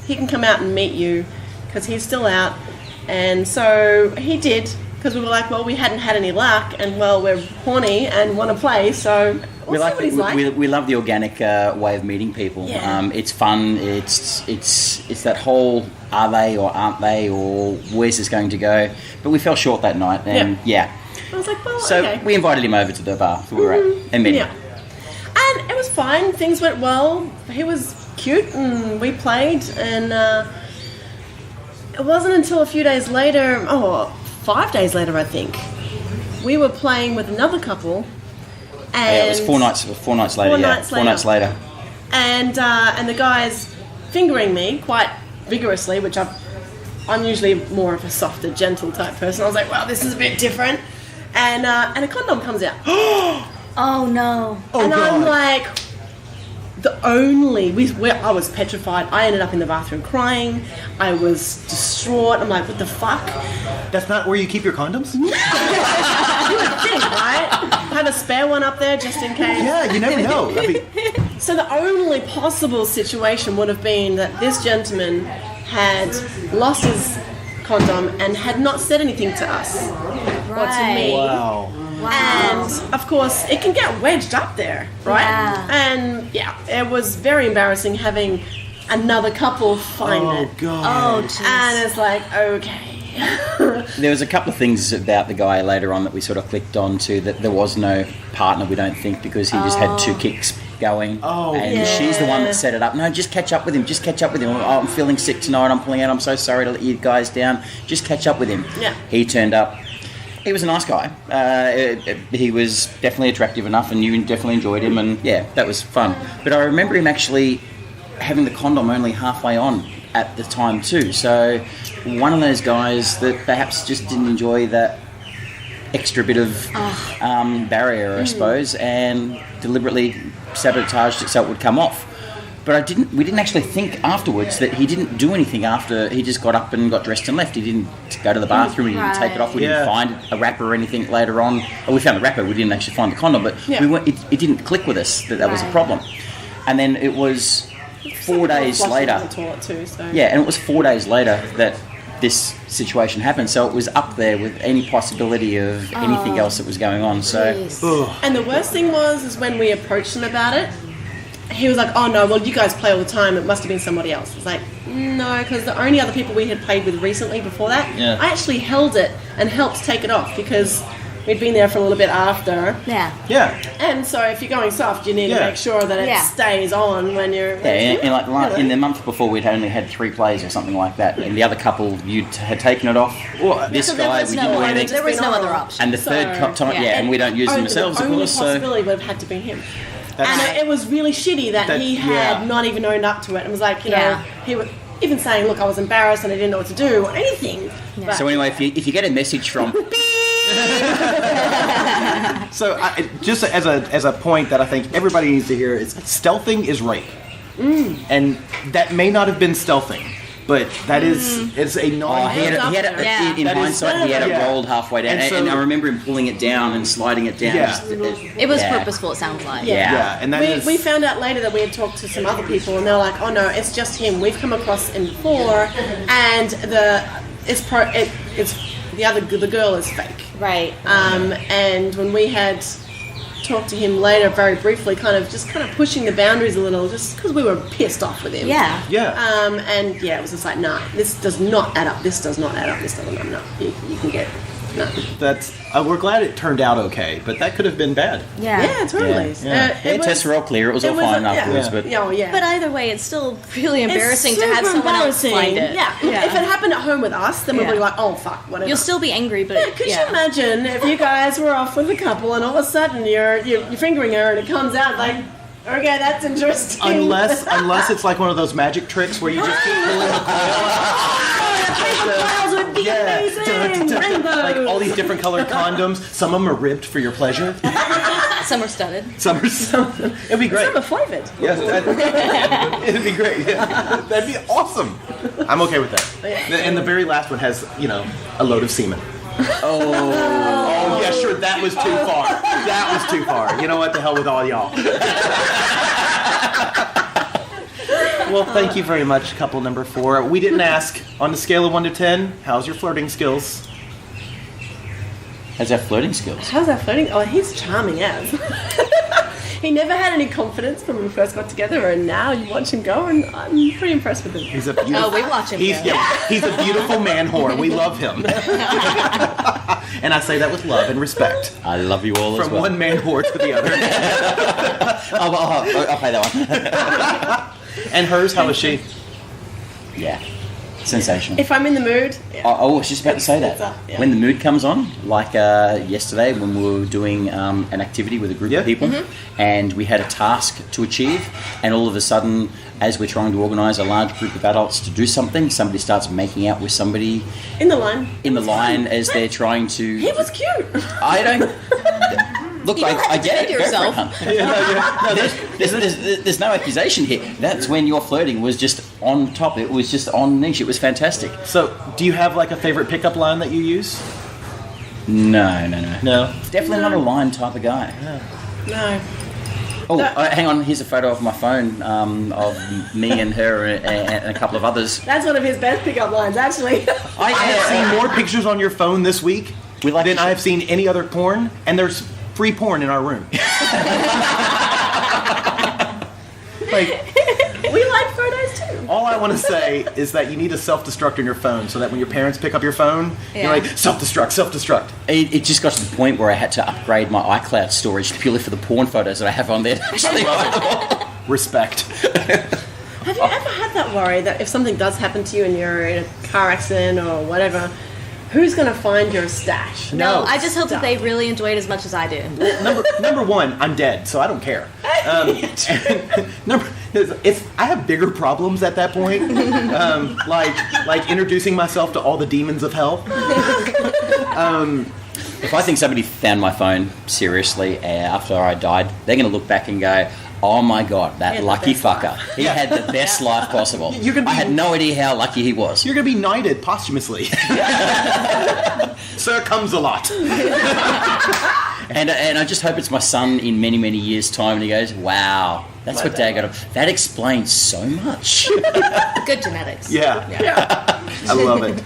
S12: he can come out and meet you because he's still out. And so he did, because we were like, well, we hadn't had any luck, and well, we're horny and want to play, so we'll see what he's like.
S11: We love the organic way of meeting people.
S12: Yeah.
S11: It's fun. It's that whole are they or aren't they or where's this going to go? But we fell short that night, and
S12: I was like, well,
S11: So
S12: okay.
S11: we invited him over to the bar we were at and met him.
S12: And it was fine. Things went well. He was cute, and we played. And it wasn't until a few days later, 5 days later, I think, we were playing with another couple. And
S11: It was 4 nights later. 4 nights later.
S12: And the guy's fingering me quite vigorously, which I'm usually more of a softer, gentle type person. I was like, well, this is a bit different. And a condom comes out.
S2: Oh no.
S12: And I'm like, I was petrified. I ended up in the bathroom crying. I was distraught. I'm like, what the fuck?
S5: That's not where you keep your condoms?
S12: You would think, right? Have a spare one up there just in case.
S5: Yeah, you never know.
S12: So the only possible situation would have been that this gentleman had lost his condom and had not said anything to us or to me.
S5: Wow.
S12: And of course, it can get wedged up there, right?
S2: Yeah.
S12: And it was very embarrassing having another couple find it.
S5: Oh, God.
S2: Oh, jeez.
S12: And it's like, okay.
S11: There was a couple of things about the guy later on that we sort of clicked on to, that there was no partner, we don't think, because he just had 2 kicks going.
S5: Oh,
S11: and she's the one that set it up. No, just catch up with him. Oh, I'm feeling sick tonight. I'm pulling out. I'm so sorry to let you guys down. Just catch up with him.
S12: Yeah.
S11: He turned up. He was a nice guy. He was definitely attractive enough, and you definitely enjoyed him, and that was fun. But I remember him actually having the condom only halfway on at the time too. So
S13: one of those guys that perhaps just didn't enjoy that extra bit of barrier, I suppose, and deliberately sabotaged it so it would come off. But we didn't actually think afterwards that he didn't do anything after he just got up and got dressed and left. He didn't go to the bathroom, he didn't take it off, we didn't find a wrapper or anything later on. Oh, we found the wrapper, we didn't actually find the condom, but it didn't click with us that was a problem. And then it was 4 days later.
S12: In the toilet too, so.
S13: Yeah, and it was 4 days later that this situation happened, so it was up there with any possibility of anything else that was going on. So,
S12: and the worst thing is when we approached him about it, he was like, "Oh no, well you guys play all the time. It must have been somebody else." It's like, no, because the only other people we had played with recently before that, I actually held it and helped take it off because we'd been there for a little bit after.
S2: Yeah.
S12: And so if you're going soft, you need to make sure that it stays on when you're...
S13: in the month before, we'd only had 3 plays or something like that. And the other couple, had taken it off. Well, this guy, we didn't do anything.
S2: There was no other option.
S13: And the third time, and we don't use them ourselves, of course.
S12: The only possibility would have had to be him. And it was really shitty that he had not even owned up to it. And was like, you know, he was even saying, look, I was embarrassed and I didn't know what to do or anything.
S13: Yeah. So anyway, if you get a message from...
S5: So just as a point that I think everybody needs to hear is stealthing is rape. And that may not have been stealthing. But that it's a non...
S13: in hindsight, he had it rolled halfway down. And I remember him pulling it down and sliding it down.
S5: Yeah.
S2: It was purposeful, it sounds like.
S12: Yeah.
S5: And
S12: we found out later that we had talked to some other people, and they're like, "Oh no, it's just him. We've come across him before, and the girl is fake."
S2: Right.
S12: And when we had talked to him later very briefly, kind of pushing the boundaries a little, just because we were pissed off with him.
S2: Yeah.
S12: It was just like, nah, this does not add up. This does not add up. This doesn't add up. You can get... No.
S5: We're glad it turned out okay, but that could have been bad.
S12: Yeah, totally.
S13: Tests were all clear. It was all fine afterwards. But
S2: But either way, it's still really embarrassing to have someone else find it.
S12: Yeah. If it happened at home with us, then we'd be like, oh fuck, whatever.
S2: You'll still be angry, but
S12: could you imagine if you guys were off with a couple and all of a sudden you're fingering her and it comes out like, okay, that's interesting.
S5: Unless it's like one of those magic tricks where you just keep pulling the coil.
S12: Would be amazing.
S5: Like all these different colored condoms. Some of them are ribbed for your pleasure.
S2: Some are studded.
S5: It'd be great.
S12: Some are flavored.
S5: Yes, it'd be great. Yeah. That'd be awesome. I'm okay with that. And the very last one has, a load of semen. Oh, yeah, sure. That was too far. That was too far. You know what? The hell with all y'all. Well, thank you very much, couple number 4. We didn't ask, on the scale of 1 to 10, how's your flirting skills?
S13: How's our flirting skills?
S12: How's our flirting? Oh, he's charming as. He never had any confidence when we first got together, and now you watch him go, and I'm pretty impressed with him.
S5: He's a beautiful...
S2: we watch him
S5: he's a beautiful man whore. We love him. And I say that with love and respect.
S13: I love you all as well.
S5: From one man whore to the other.
S13: I'll play that one.
S5: And hers, how was she?
S13: Yeah. Sensational.
S12: If I'm in the mood...
S13: I was just about to say that. When the mood comes on, like yesterday when we were doing an activity with a group of people, and we had a task to achieve, and all of a sudden, as we're trying to organise a large group of adults to do something, somebody starts making out with somebody...
S12: In the line.
S13: As they're trying to...
S12: He was cute.
S13: I don't... Look, I get it.
S2: Yourself.
S13: There's no accusation here. That's when your flirting was just on top. It was just on niche. It was fantastic.
S5: So, do you have like a favorite pickup line that you use?
S13: No.
S5: Definitely
S13: not a line type of guy.
S12: No.
S13: Oh, hang on. Here's a photo of my phone of me and her and a couple of others.
S12: That's one of his best pickup lines, actually.
S5: I have seen more pictures on your phone this week than I have seen any other porn, and there's free porn in our room.
S12: We like photos too.
S5: All I want to say is that you need a self-destruct on your phone so that when your parents pick up your phone, you're like, self-destruct.
S13: It just got to the point where I had to upgrade my iCloud storage purely for the porn photos that I have on there.
S5: Respect.
S12: Have you ever had that worry that if something does happen to you and you're in a car accident or whatever, who's going to find your stash?
S2: No, I just hope that they really enjoy it as much as I do.
S5: Number one, I'm dead, so I don't care. I have bigger problems at that point, like introducing myself to all the demons of hell.
S13: If I think somebody found my phone seriously after I died, they're going to look back and go, "Oh my God, that lucky fucker! He had the best life possible. I had no idea how lucky he was."
S5: You're going to be knighted posthumously. Sir comes a lot.
S13: And I just hope it's my son in many, many years' time, and he goes, "Wow, that's what Dad got him. That explains so much."
S2: Good genetics.
S5: Yeah. I love it.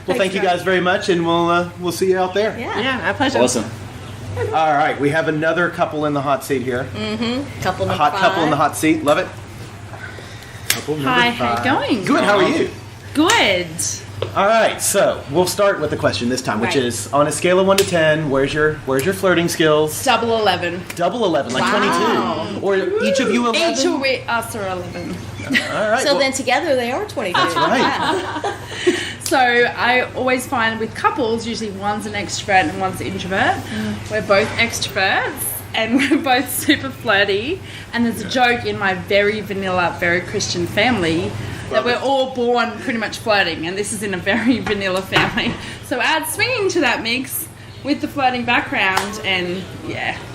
S5: Well, thank you guys very much, and we'll see you out there.
S12: Yeah, our pleasure.
S13: Awesome.
S5: All right, we have another couple in the hot seat here.
S2: Couple
S5: A
S2: number
S5: hot
S2: 5.
S5: couple in the hot seat. Love it. Couple number
S9: Hi,
S5: 5.
S9: how you going?
S5: Good. How are you?
S9: Good.
S5: All right, so we'll start with the question this time, which
S9: Right.
S5: is on a scale of 1 to 10, where's your flirting skills?
S9: Double 11.
S5: Double 11, like 22, or each of you 11.
S9: Each of us are 11.
S5: All right.
S2: So then together they are 22.
S5: That's right.
S9: So I always find with couples, usually one's an extrovert and one's an introvert. We're both extroverts and we're both super flirty. And there's a joke in my very vanilla, very Christian family that we're all born pretty much flirting, and this is in a very vanilla family. So add swinging to that mix with the flirting background, and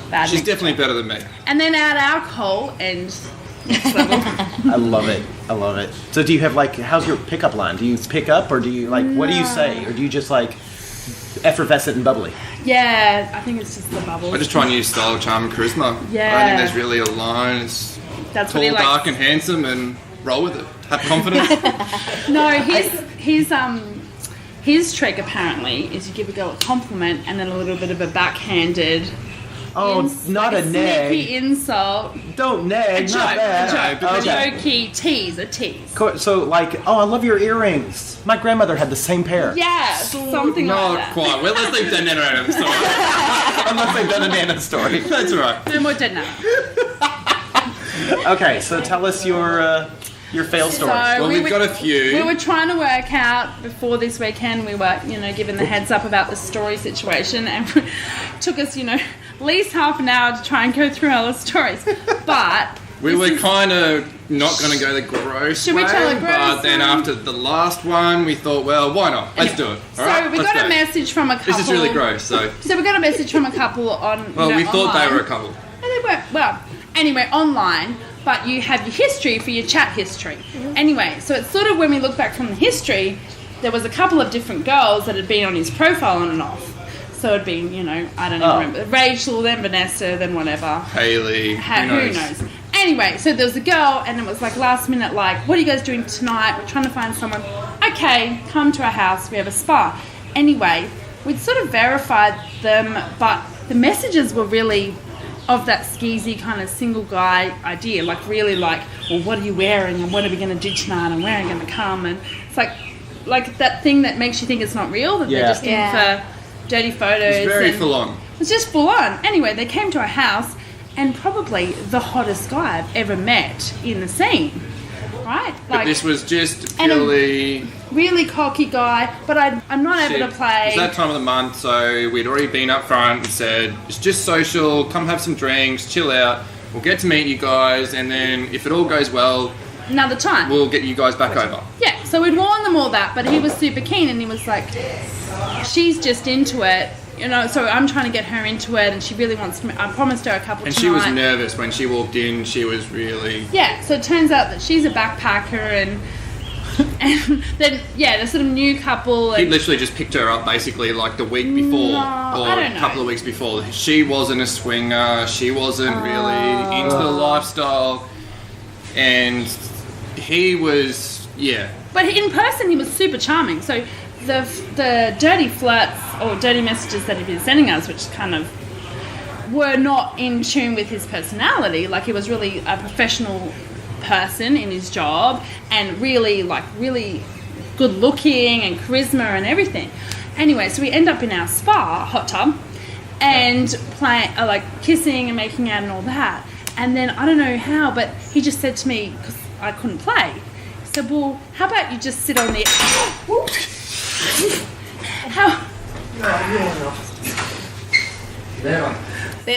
S9: bad
S10: She's
S9: mix.
S10: definitely better than me.
S9: And then add alcohol and next level.
S5: I love it. I love it. So do you have how's your pickup line? Do you pick up, or do you what do you say, or do you just effervescent and bubbly?
S9: Yeah, I think it's just the bubble.
S10: I just try and use style, charm, and charisma.
S9: Yeah.
S10: I don't think there's really a line. It's
S9: That's
S10: tall,
S9: what he likes.
S10: dark, and handsome, and roll with it. Have confidence.
S9: No, his trick apparently is you give a girl a compliment and then a little bit of a backhanded.
S5: Not a nag.
S9: Sneaky insult.
S5: Don't nag.
S9: A joke.
S5: Not that.
S9: A joke.
S5: Okay.
S9: A jokey tease. A tease.
S5: So I love your earrings. My grandmother had the same pair.
S9: Yeah, something like
S10: Not
S9: that.
S10: quite. Well, let's leave the Nana out of the story.
S5: Unless they've done a Nana story.
S10: That's all right.
S9: No more dead now.
S5: Okay, so tell us your fail stories.
S10: Well, we've got a few.
S9: We were trying to work out before this weekend. We were, given the heads up about the story situation, and it took us, at least half an hour to try and go through all the stories. But
S10: We were kind of not going to go the gross
S9: Should we
S10: way,
S9: tell a gross
S10: but then
S9: one?
S10: after the last one, we thought, well, why not? Let's do it.
S9: So
S10: All right?
S9: we
S10: Let's
S9: got
S10: go.
S9: a message from a couple.
S10: This is really gross, so...
S9: So we got a message from a couple on.
S10: Well, we thought they
S9: online.
S10: were a couple.
S9: And they weren't. Well, anyway, online. But you have your history for your chat history. Anyway, so it's sort of when we look back from the history, there was a couple of different girls that had been on his profile on and off. So it'd been, I don't even remember. Rachel, then Vanessa, then whatever.
S10: Haley,
S9: Who knows? Anyway, so there was a girl, and it was last minute, what are you guys doing tonight? We're trying to find someone. Okay, come to our house. We have a spa. Anyway, we'd sort of verified them, but the messages were really of that skeezy kind of single guy idea, well, what are you wearing, and what are we going to do tonight, and where are you going to come? And it's like that thing that makes you think it's not real, that they're just in for dirty photos.
S10: It's very
S9: and
S10: full on.
S9: It was just full on. Anyway, they came to our house, and probably the hottest guy I've ever met in the scene, right?
S10: But this was just
S9: and a
S10: purely...
S9: really cocky guy, but I'm not able to play.
S10: It's that time of the month, so we'd already been up front and said, it's just social, come have some drinks, chill out, we'll get to meet you guys, and then if it all goes well,
S9: Another time.
S10: we'll get you guys back over.
S9: Yeah, so we'd warned them all that, but he was super keen, and he was like, she's just into it, so I'm trying to get her into it, and she really wants to, I promised her a couple
S10: And
S9: tonight.
S10: she was nervous when she walked in, she was really...
S9: Yeah, so it turns out that she's a backpacker, and then, the sort of new couple.
S10: He
S9: And,
S10: literally just picked her up basically the week before,
S9: I
S10: or
S9: don't
S10: a
S9: know.
S10: couple of weeks before. She wasn't a swinger, she wasn't really into the lifestyle, and he was,
S9: but in person, he was super charming. So the dirty flirts or dirty messages that he'd been sending us, which kind of were not in tune with his personality. He was really a professional person in his job, and really good looking and charisma and everything. Anyway, so we end up in our spa hot tub and kissing and making out and all that. And then I don't know how, but he just said to me, because I couldn't play, he said, well, how about you just sit on the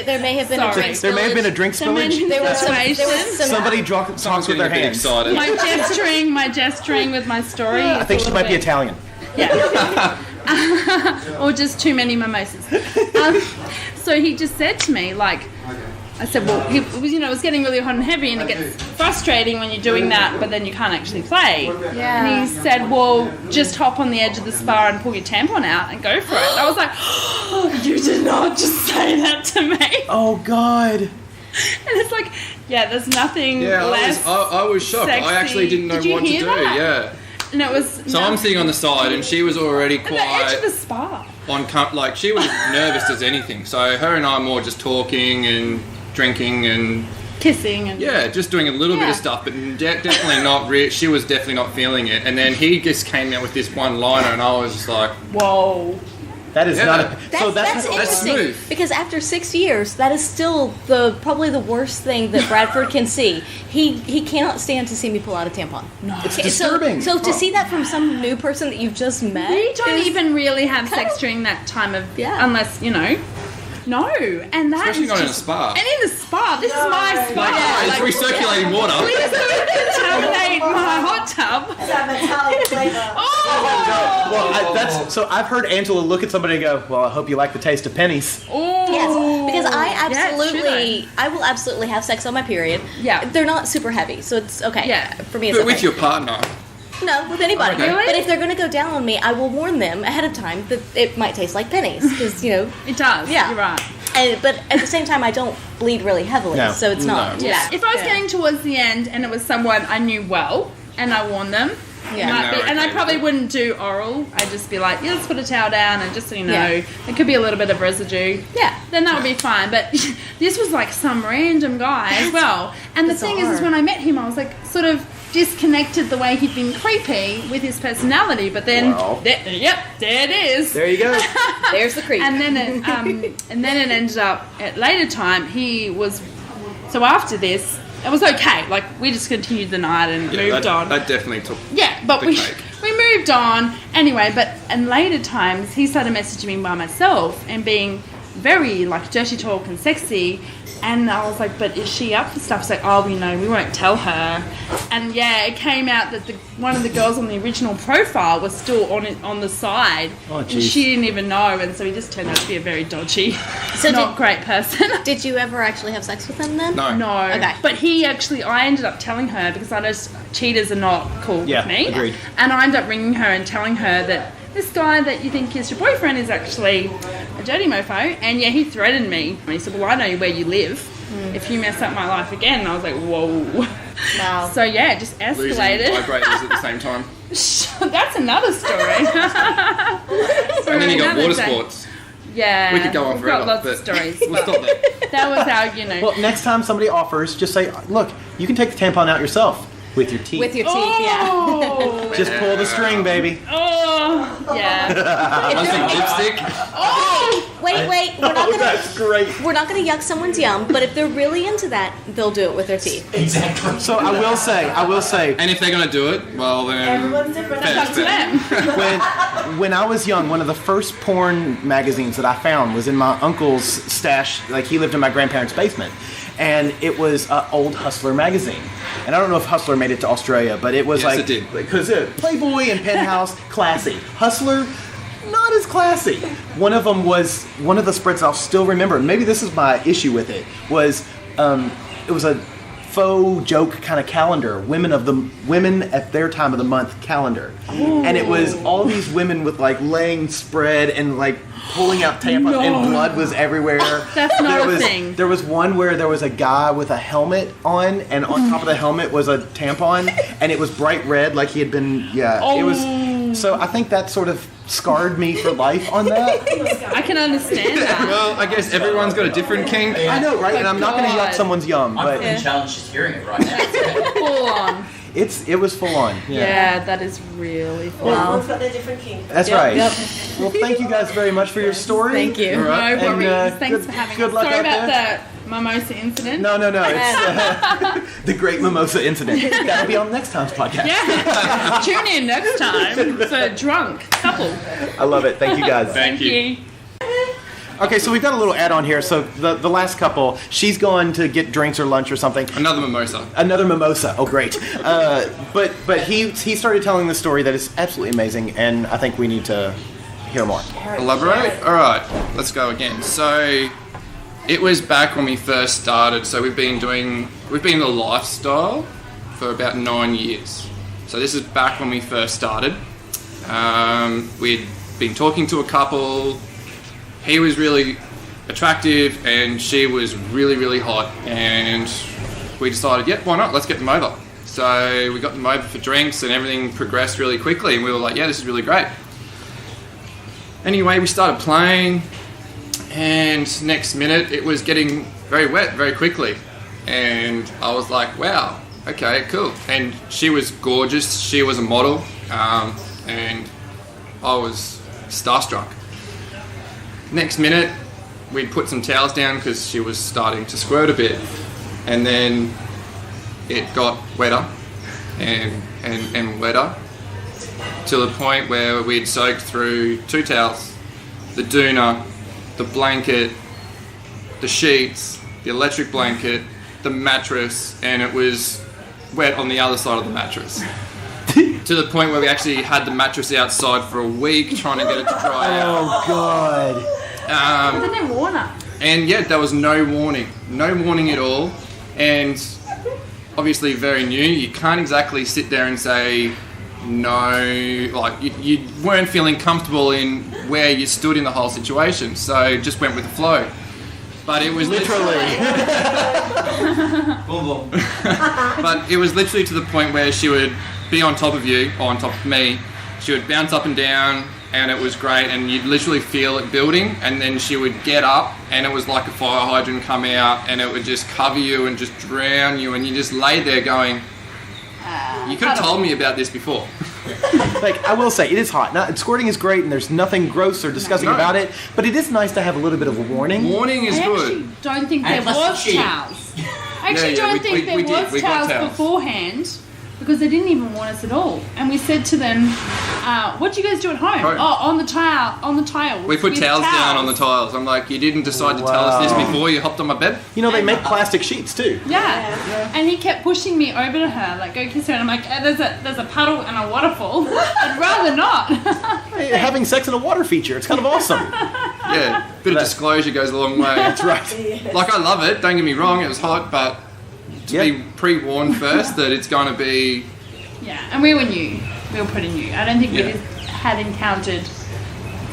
S2: There may have been a drink.
S5: There may have been a drink spillage.
S2: There was some.
S5: Somebody talks with their hands.
S10: Excited.
S9: My gesturing with my story.
S5: I think she might be Italian.
S9: Or just too many mimosas. So he just said to me, like, I said, well, it was getting really hot and heavy, and it gets frustrating when you're doing that, but then you can't actually play.
S2: Yeah.
S9: And he said, well, just hop on the edge of the spa and pull your tampon out and go for it. And I was like, oh, you did not just say that to me.
S5: Oh, God.
S9: And it's like, yeah, there's nothing less
S10: I was shocked.
S9: sexy.
S10: I actually didn't know what to do.
S9: That?
S10: Yeah.
S9: And it was.
S10: So I'm sitting on the side, and she was already
S9: At the edge of the
S10: quite
S9: spa.
S10: like she was nervous as anything. So her and I more just talking and drinking and
S9: kissing and
S10: just doing a little bit of stuff, but definitely not. She was definitely not feeling it. And then he just came out with this one liner, and I was just like,
S9: "Whoa."
S5: That is not.
S2: That's interesting
S10: smooth.
S2: because after 6 years, that is still probably the worst thing that Bradford can see. He cannot stand to see me pull out a tampon.
S9: No,
S5: it's disturbing.
S2: So to see that from some new person that you've just met,
S9: we don't even really have sex during that time of unless No, and that
S10: especially
S9: is
S10: not in a
S9: just,
S10: spa.
S9: And in the spa, this is my spa.
S10: Yeah, it's recirculating water.
S9: Please don't contaminate my hot tub.
S12: It's that metallic flavor.
S5: Well, so I've heard Angela look at somebody and go, "Well, I hope you like the taste of pennies."
S2: Yes, because
S9: Yeah,
S2: I will absolutely have sex on my period.
S9: Yeah.
S2: They're not super heavy, so it's okay.
S9: Yeah.
S2: For me, it's
S10: But
S2: okay.
S10: with your partner.
S2: No, with anybody.
S10: Okay.
S9: Really?
S2: But if they're going to go down on me, I will warn them ahead of time that it might taste like pennies, because
S9: it does.
S2: Yeah.
S9: You're right.
S2: But at the same time, I don't bleed really heavily,
S5: No.
S2: so it's not.
S10: No.
S9: Yeah. If I was getting towards the end and it was someone I knew well and I warned them,
S2: Yeah.
S9: and I
S10: Okay.
S9: probably wouldn't do oral. I'd just be like, let's put a towel down, and just so you know,
S2: Yeah.
S9: there could be a little bit of residue.
S2: Yeah.
S9: Then that would be fine. But this was like some random guy as well. And the thing is when I met him, I was like sort of disconnected the way he'd been creepy with his personality. But then, there it is.
S5: There you go.
S2: There's the creep.
S9: And then it ended up at later time. He was so after this. It was okay. Like we just continued the night and moved on.
S10: That definitely took.
S9: Yeah, but
S10: the
S9: we
S10: cake.
S9: moved on anyway. But in later times, he started messaging me by myself and being very like dirty talk and sexy. And I was like, but is she up for stuff? It's like, oh, we won't tell her. And yeah, it came out that one of the girls on the original profile was still on the side.
S5: Oh,
S9: and
S5: geez.
S9: she didn't even know. And so he just turned out to be a very dodgy, not great person.
S2: Did you ever actually have sex with him then?
S10: No.
S9: No.
S2: Okay.
S9: But I ended up telling her because I know cheaters are not cool with me.
S5: Agreed.
S9: And I ended up ringing her and telling her that this guy that you think is your boyfriend is actually a dirty mofo. And yeah, he threatened me. And he said, well, I know where you live. If you mess up my life again. And I was like, whoa.
S2: Wow.
S9: So yeah, it just
S10: Losing
S9: escalated.
S10: vibrators at the same time.
S9: That's another story.
S10: And then you got
S9: Another
S10: water
S9: day.
S10: sports.
S9: Yeah.
S10: We could go on
S9: we've got
S10: forever,
S9: lots
S10: but
S9: of stories.
S10: we'll stop there.
S9: That was our,
S5: Well, next time somebody offers, just say, "Look, you can take the tampon out yourself with your teeth.
S2: With your teeth,
S9: Oh!
S5: Just pull the string, baby."
S9: Oh, yeah.
S10: Want some lipstick?
S9: Oh!
S2: Wait, we're not
S5: Oh,
S2: gonna.
S5: that's great.
S2: We're not going to yuck someone's yum, but if they're really into that, they'll do it with their teeth.
S11: Exactly.
S5: So I will say,
S10: And if they're going to do it, well then...
S12: Everyone's different.
S10: fair,
S9: Up to
S10: fair.
S9: them.
S5: when I was young, one of the first porn magazines that I found was in my uncle's stash. Like he lived in my grandparents' basement, and it was Old Hustler magazine. And I don't know if Hustler made it to Australia, but it was
S10: Yes, it did.
S5: because Playboy and Penthouse, classy. Hustler, not as classy. One of them was one of the spreads I'll still remember. Maybe this is my issue with it. Was it was a faux joke kind of calendar, women at their time of the month calendar. Ooh. And it was all these women with like laying spread and like pulling out tampons and blood was everywhere.
S9: That's not a thing.
S5: There was one where there was a guy with a helmet on, and on top of the helmet was a tampon, and it was bright red like he had been, it was, so I think that sort of scarred me for life on that.
S9: I can understand that.
S10: Well, I guess everyone's got a different kink.
S5: I know, right? And I'm not going to yuck someone's yum,
S11: I'm
S5: but
S11: feeling challenged just hearing it right now.
S9: Full on.
S5: it was full on.
S9: Yeah, that is really full on.
S12: Everyone's got their different kink.
S5: That's right. Yep. Well, thank you guys very much for your story.
S2: Thank you.
S5: All right.
S9: No worries.
S5: And,
S9: Thanks for having
S5: good
S9: us.
S5: luck
S9: Sorry
S5: out
S9: about
S5: there.
S9: the mimosa incident.
S5: No. It's the Great Mimosa Incident. That'll be on next time's podcast.
S9: Yeah. Tune in next time for Drunk Couple.
S5: I love it. Thank you guys.
S10: Thank you.
S5: Okay, so we've got a little add-on here. So the last couple, she's going to get drinks or lunch or something.
S10: Another mimosa.
S5: Oh, great. But he started telling the story that is absolutely amazing, and I think we need to hear more.
S10: Elaborate? All right, let's go again. So it was back when we first started. So we've been in the lifestyle for about 9 years. So this is back when we first started. We'd been talking to a couple. He was really attractive and she was really, really hot, and we decided, yep, why not? Let's get them over. So we got them over for drinks and everything progressed really quickly, and we were like, yeah, this is really great. Anyway, we started playing, and next minute it was getting very wet very quickly, and I was like, wow, okay, cool. And she was gorgeous, she was a model, and I was starstruck. Next minute, we'd put some towels down because she was starting to squirt a bit, and then it got wetter and wetter to the point where we'd soaked through 2 towels, the doona, the blanket, the sheets, the electric blanket, the mattress, and it was wet on the other side of the mattress. To the point where we actually had the mattress outside for a week trying to get it to dry out.
S5: Oh, God.
S14: There's no warning.
S10: And yeah, there was no warning at all. And obviously very new, you can't exactly sit there and say no, like you weren't feeling comfortable in where you stood in the whole situation, so just went with the flow. But it was literally but it was literally to the point where she would be on top of you, or on top of me, she would bounce up and down, and it was great, and you'd literally feel it building, and then she would get up, and it was like a fire hydrant come out, and it would just cover you and just drown you, and you just lay there going, you could have told me about this before.
S5: Like, I will say, it is hot. Now, squirting is great, and there's nothing gross or disgusting about it, but it is nice to have a little bit of a warning.
S10: Warning is good.
S14: I actually don't think there was towels. I actually don't think there was towels beforehand, because they didn't even want us at all. And we said to them, what do you guys do at home? Oh, on the tiles.
S10: We put towels down on the tiles. I'm like, you didn't decide to tell us this before you hopped on my bed?
S5: You know, they make plastic sheets too.
S14: Yeah. And he kept pushing me over to her, like, go kiss her. And I'm like, there's a puddle and a waterfall. I'd rather not.
S5: Having sex in a water feature, it's kind of awesome.
S10: Yeah, bit of disclosure goes a long way.
S5: That's right.
S10: Like, I love it, don't get me wrong, it was hot, but to be pre-warned first that it's going to be...
S14: Yeah, and we were new. We were pretty new. I don't think we had encountered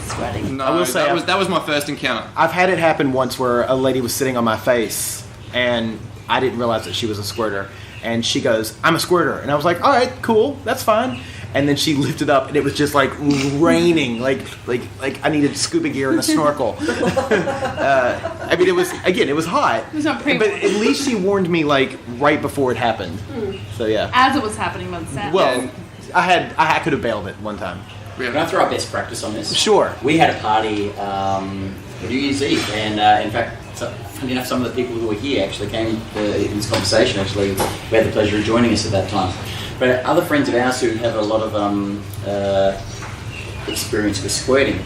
S14: sweating.
S10: No, I will say that was my first encounter.
S5: I've had it happen once where a lady was sitting on my face, and I didn't realize that she was a squirter. And she goes, I'm a squirter. And I was like, all right, cool, that's fine. And then she lifted up, and it was just like raining, like I needed scuba gear and a snorkel. I mean, it was hot.
S14: It was not
S5: but at least she warned me like right before it happened. So yeah.
S14: As it was happening, by the sound.
S5: Well, I could have bailed it one time.
S11: Can I throw our best practice on this?
S5: Sure.
S11: We had a party New Year's Eve, and in fact, funny enough, some of the people who were here actually came in this conversation. Actually, we had the pleasure of joining us at that time. But other friends of ours who have a lot of experience with squirting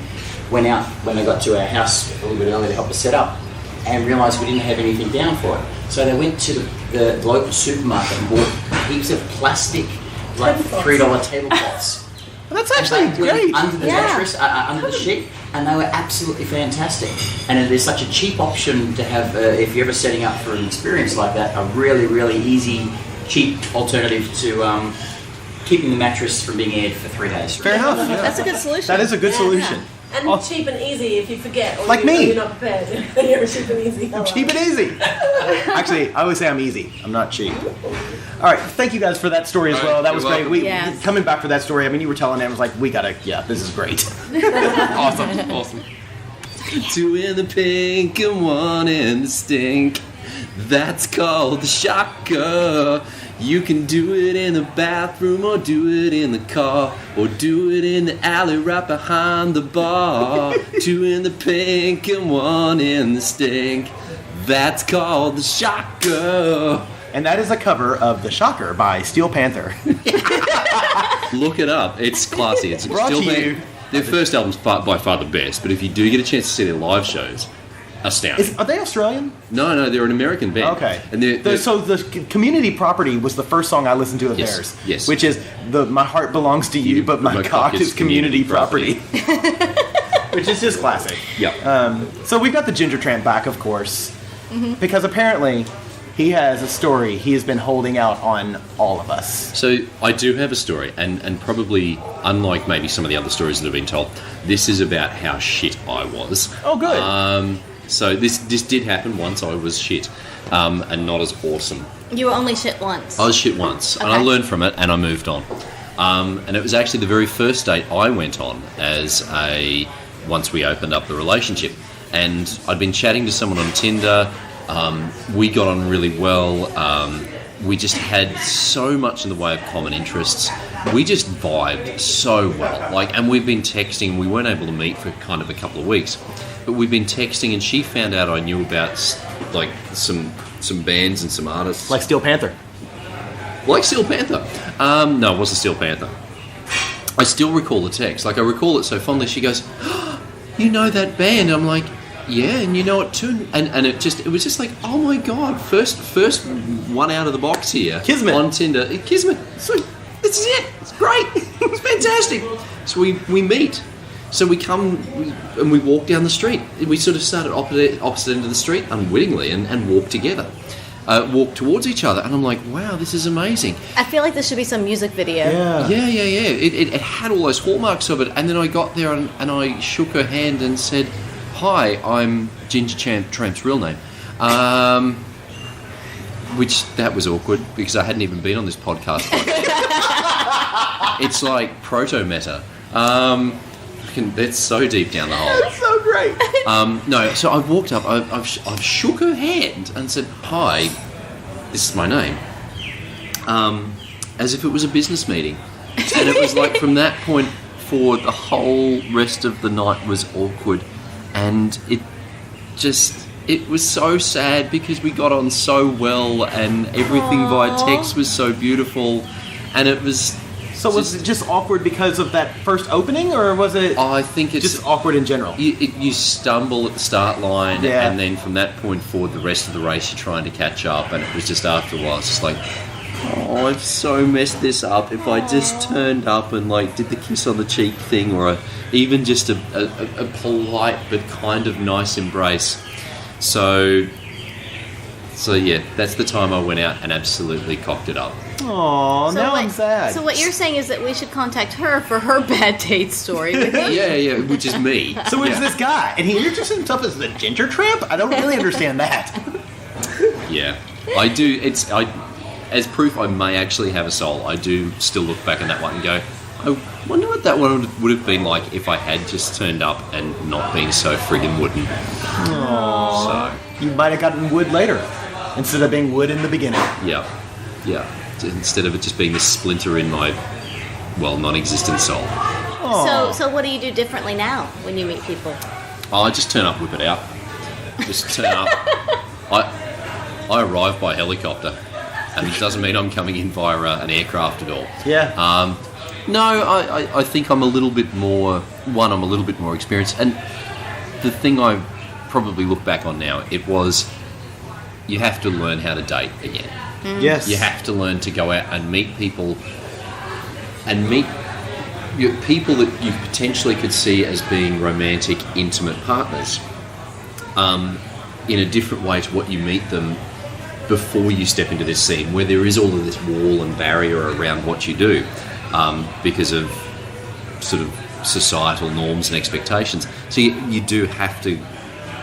S11: went out when they got to our house a little bit early to help us set up, and realised we didn't have anything down for it. So they went to the local supermarket and bought heaps of plastic, like $3 tablecloths.
S5: Well, that's actually great.
S11: Under the mattress, under the sheet, and they were absolutely fantastic. And it is such a cheap option to have, if you're ever setting up for an experience like that, a really, really easy, cheap alternative to keeping the mattress from being aired for 3 days.
S5: Fair enough. Yeah.
S12: That's a good solution.
S5: That is a good solution.
S15: And cheap and easy if you forget. Or
S5: like me.
S15: You're not prepared. You're cheap and easy.
S5: I'm cheap and easy. Actually, I always say I'm easy. I'm not cheap. All right. Thank you guys for that story as well. That was great. Coming back for that story, I mean, you were telling them, I was like, this is great.
S10: Awesome.
S6: 2 in the pink and 1 in the stink. That's called the shocker. You can do it in the bathroom, or do it in the car, or do it in the alley right behind the bar. 2 in the pink and 1 in the stink. That's called the shocker.
S5: And that is a cover of The Shocker by Steel Panther.
S6: Look it up. It's classy. It's
S5: brought
S6: Steel
S5: to you
S6: Their first album's by far the best, but if you do get a chance to see their live shows, astounding.
S5: Are they Australian?
S6: No, they're an American band.
S5: Okay.
S6: And
S5: so the Community Property was the first song I listened to of
S6: Yes,
S5: theirs.
S6: yes.
S5: Which is My Heart Belongs to You, but my cock is community property. Which is just classic.
S6: Yeah.
S5: So we got the Ginger Tramp back, of course, because apparently he has a story he has been holding out on all of us.
S6: So I do have a story, and probably unlike maybe some of the other stories that have been told, this is about how shit I was.
S5: Oh, good.
S6: So this did happen once. I was shit, and not as awesome.
S2: You were only shit once.
S6: I was shit once, and I learned from it, and I moved on. And it was actually the very first date I went on once we opened up the relationship. And I'd been chatting to someone on Tinder. We got on really well. We just had so much in the way of common interests. We just vibed so well. And we've been texting. We weren't able to meet for kind of a couple of weeks, but we've been texting, and she found out I knew about some bands and some artists.
S5: Like Steel Panther.
S6: Like Steel Panther. No, it wasn't Steel Panther. I still recall the text. I recall it so fondly. She goes, oh, you know that band? I'm like, yeah, and you know it too. And it was just like, oh my god, first one out of the box here.
S5: Kismet.
S6: On Tinder. Kismet. So this is it. It's great. It's fantastic. So we meet. So we come and we walk down the street. We sort of started opposite end of the street unwittingly and walk together. Walk towards each other, and I'm like, wow, this is amazing.
S2: I feel like this should be some music video.
S6: Yeah. It had all those hallmarks of it, and then I got there and I shook her hand and said, hi, I'm Ginger Tramp's real name. Which, that was awkward, because I hadn't even been on this podcast. It's like proto-meta. That's so deep down the hole.
S5: That's so great.
S6: No, so I walked up, I've shook her hand and said, hi, this is my name. As if it was a business meeting. And it was like from that point forward, the whole rest of the night was awkward. And it was so sad because we got on so well and everything via text was so beautiful. And it was...
S5: So was it just awkward because of that first opening, or was it?
S6: I think it's
S5: just awkward in general.
S6: You stumble at the start line, and then from that point forward, the rest of the race you're trying to catch up, and it was just after a while, it's just like, oh, I've so messed this up. If I just turned up and did the kiss on the cheek thing, or even just a polite but kind of nice embrace. So yeah, that's the time I went out and absolutely cocked it up.
S5: Aww, now I'm sad.
S2: So what you're saying is that we should contact her for her bad date story with you?
S6: Yeah, which is me.
S5: So it's this guy, and he introduced himself as the Ginger Tramp? I don't really understand that.
S6: Yeah, I do. As proof I may actually have a soul, I do still look back on that one and go, I wonder what that one would have been like if I had just turned up and not been so friggin' wooden.
S5: Aww. So you might have gotten wood later, instead of being wood in the beginning.
S6: Yeah. Instead of it just being this splinter in my, non-existent soul.
S2: So what do you do differently now when you meet people?
S6: I just turn up, whip it out. Just turn up. I arrive by helicopter, and it doesn't mean I'm coming in via an aircraft at all.
S5: Yeah.
S6: No, I think I'm a little bit more experienced. And the thing I probably look back on now, it was, you have to learn how to date again.
S5: Yes.
S6: You have to learn to go out and meet people, and meet people that you potentially could see as being romantic, intimate partners, in a different way to what you meet them before you step into this scene, where there is all of this wall and barrier around what you do, because of sort of societal norms and expectations. So you do have to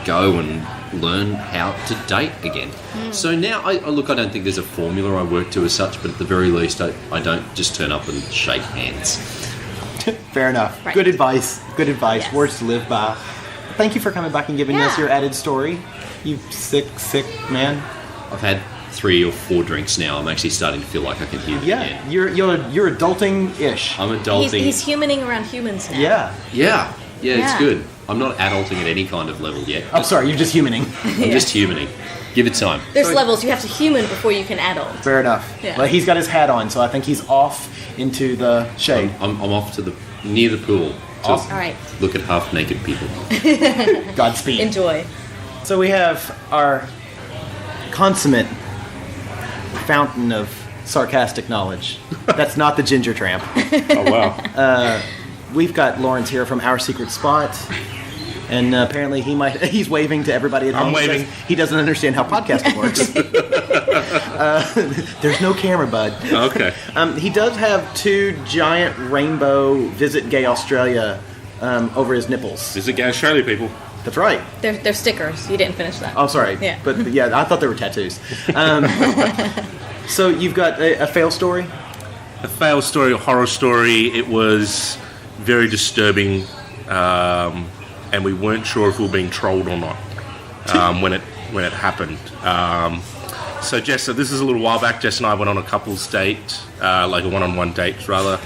S6: go and learn how to date again. So now, I don't think there's a formula I work to as such, but at the very least, I don't just turn up and shake hands.
S5: Fair enough.
S2: Right.
S5: Good advice.
S2: Yes.
S5: Words to live by. Thank you for coming back and giving us your added story. You sick man.
S6: I've had 3 or 4 drinks now. I'm actually starting to feel like I can hear again.
S5: You're adulting-ish.
S6: I'm adulting.
S2: He's humaning around humans now.
S5: Yeah,
S6: it's good. I'm not adulting at any kind of level yet.
S5: I'm sorry, you're just humaning.
S6: I'm just humaning. Give it time.
S2: There's levels. You have to human before you can adult.
S5: Fair enough.
S2: Yeah.
S5: Well, he's got his hat on, so I think he's off into the shade.
S6: I'm off to near the pool.
S10: Awesome.
S2: All right.
S6: Look at half-naked people.
S5: Godspeed.
S2: Enjoy.
S5: So we have our consummate fountain of sarcastic knowledge. That's not the ginger tramp.
S10: Oh, wow.
S5: We've got Lawrence here from Our Secret Spot. And apparently he's waving to everybody at home.
S10: I'm waving.
S5: He doesn't understand how podcasting works. There's no camera, bud.
S10: Okay.
S5: He does have 2 giant rainbow Visit Gay Australia over his nipples.
S10: Visit Gay Australia, people.
S5: That's right.
S2: They're stickers. You didn't finish that.
S5: Oh, sorry.
S2: Yeah.
S5: But yeah, I thought they were tattoos. So you've got a fail story?
S16: A fail story, a horror story. It was very disturbing, and we weren't sure if we were being trolled or not when it happened. So Jess, this is a little while back. Jess and I went on a couple's date, like a one-on-one date rather,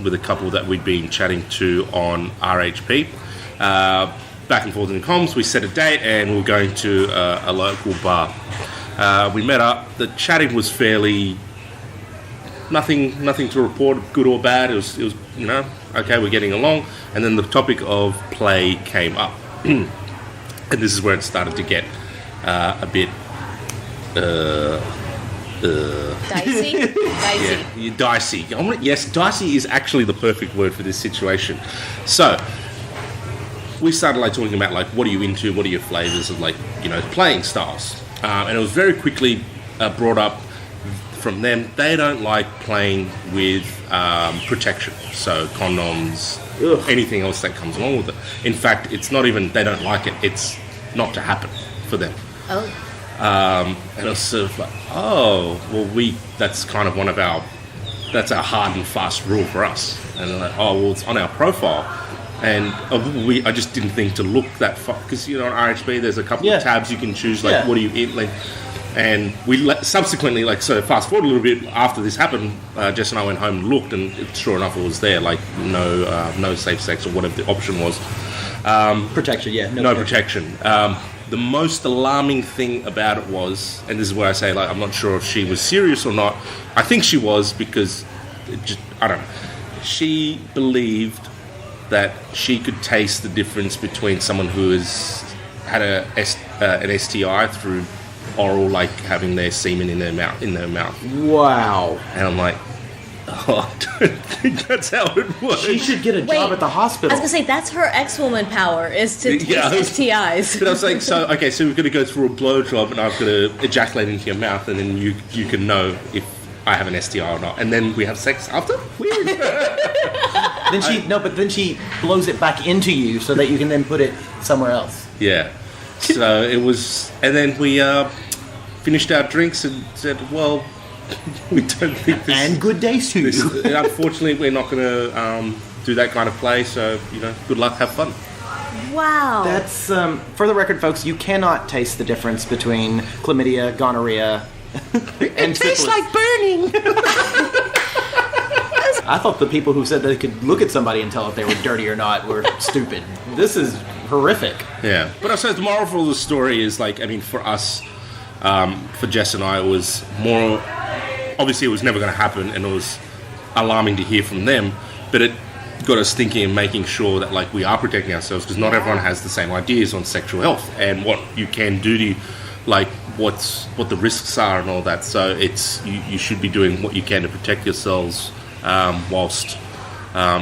S16: with a couple that we'd been chatting to on RHP. Back and forth in the comms, we set a date and we were going to a local bar. We met up. The chatting was fairly nothing to report, good or bad. It was okay, we're getting along. And then the topic of play came up, and this is where it started to get a bit
S2: dicey.
S16: Yeah, dicey. Yes, dicey is actually the perfect word for this situation. So we started talking about what are you into, what are your flavors of playing styles, and it was very quickly brought up from them. They don't like playing with protection, so condoms, anything else that comes along with it. In fact, it's not even they don't like it; it's not to happen for them.
S2: Oh.
S16: And I was sort of that's kind of that's our hard and fast rule for us. And they're like, it's on our profile. And I just didn't think to look that far, because on RHB there's a couple of tabs you can choose, what do you eat, and we subsequently, so fast forward a little bit after this happened, Jess and I went home and looked, and sure enough it was there, no safe sex or whatever the option was.
S5: Protection, yeah.
S16: No protection. The most alarming thing about it was, and this is where I say, I'm not sure if she was serious or not. I think she was, because I don't know. She believed that she could taste the difference between someone who has had an STI through oral, having their semen in their mouth.
S5: Wow.
S16: And I'm like, I don't think that's how it works.
S5: She should get a job at the hospital.
S2: I was going to say, that's her ex-woman power, is to taste STIs.
S16: But I was like, so we're going to go through a blowjob, and I've got to ejaculate into your mouth, and then you can know if I have an STI or not, and then we have sex after? Weird.
S5: Then she blows it back into you so that you can then put it somewhere else.
S16: Yeah. So it was, and then we finished our drinks and said, well, we don't think this...
S5: And good days to you.
S16: Unfortunately, we're not going to do that kind of play, so, good luck, have fun.
S2: Wow.
S5: That's, for the record, folks, you cannot taste the difference between chlamydia, gonorrhea, and syphilis.
S12: Tastes like burning.
S5: I thought the people who said they could look at somebody and tell if they were dirty or not were stupid. This is horrific.
S16: Yeah. But I suppose the moral of the story is, for us, for Jess and I, it was more... Obviously, it was never going to happen, and it was alarming to hear from them, but it got us thinking and making sure that, we are protecting ourselves, because not everyone has the same ideas on sexual health and what you can do to, what the risks are and all that. So it's you should be doing what you can to protect yourselves whilst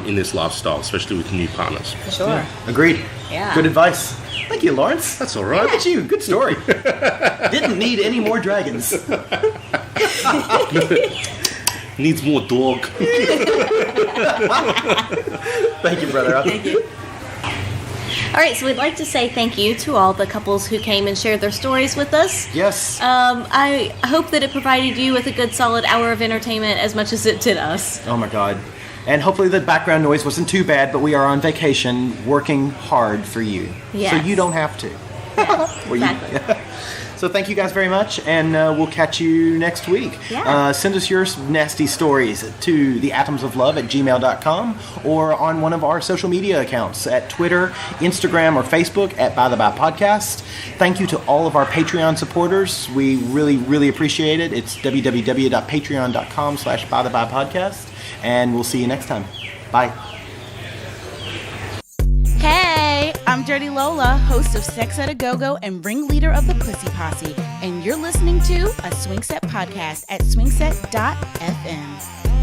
S16: in this lifestyle, especially with new partners.
S2: For sure. Yeah.
S5: Agreed.
S2: Yeah.
S5: Good advice. Thank you, Lawrence.
S16: That's all right.
S5: Look at you. Good story. Didn't need any more dragons.
S16: Needs more dog.
S5: Thank you, brother.
S2: Thank you. All right, so we'd like to say thank you to all the couples who came and shared their stories with us.
S5: Yes.
S2: I hope that it provided you with a good solid hour of entertainment as much as it did us.
S5: Oh my God. And hopefully the background noise wasn't too bad, but we are on vacation working hard for you.
S2: Yes.
S5: So you don't have to.
S2: Yes, exactly.
S5: So thank you guys very much, and we'll catch you next week.
S2: Yeah.
S5: Send us your nasty stories to theatomsoflove@gmail.com or on one of our social media accounts at Twitter, Instagram, or Facebook at By the By Podcast. Thank you to all of our Patreon supporters. We really, really appreciate it. It's www.patreon.com/bythebypodcast, and we'll see you next time. Bye.
S17: I'm Dirty Lola, host of Sex at a Go-Go and ringleader of the Pussy Posse, and you're listening to a Swing Set podcast at swingset.fm.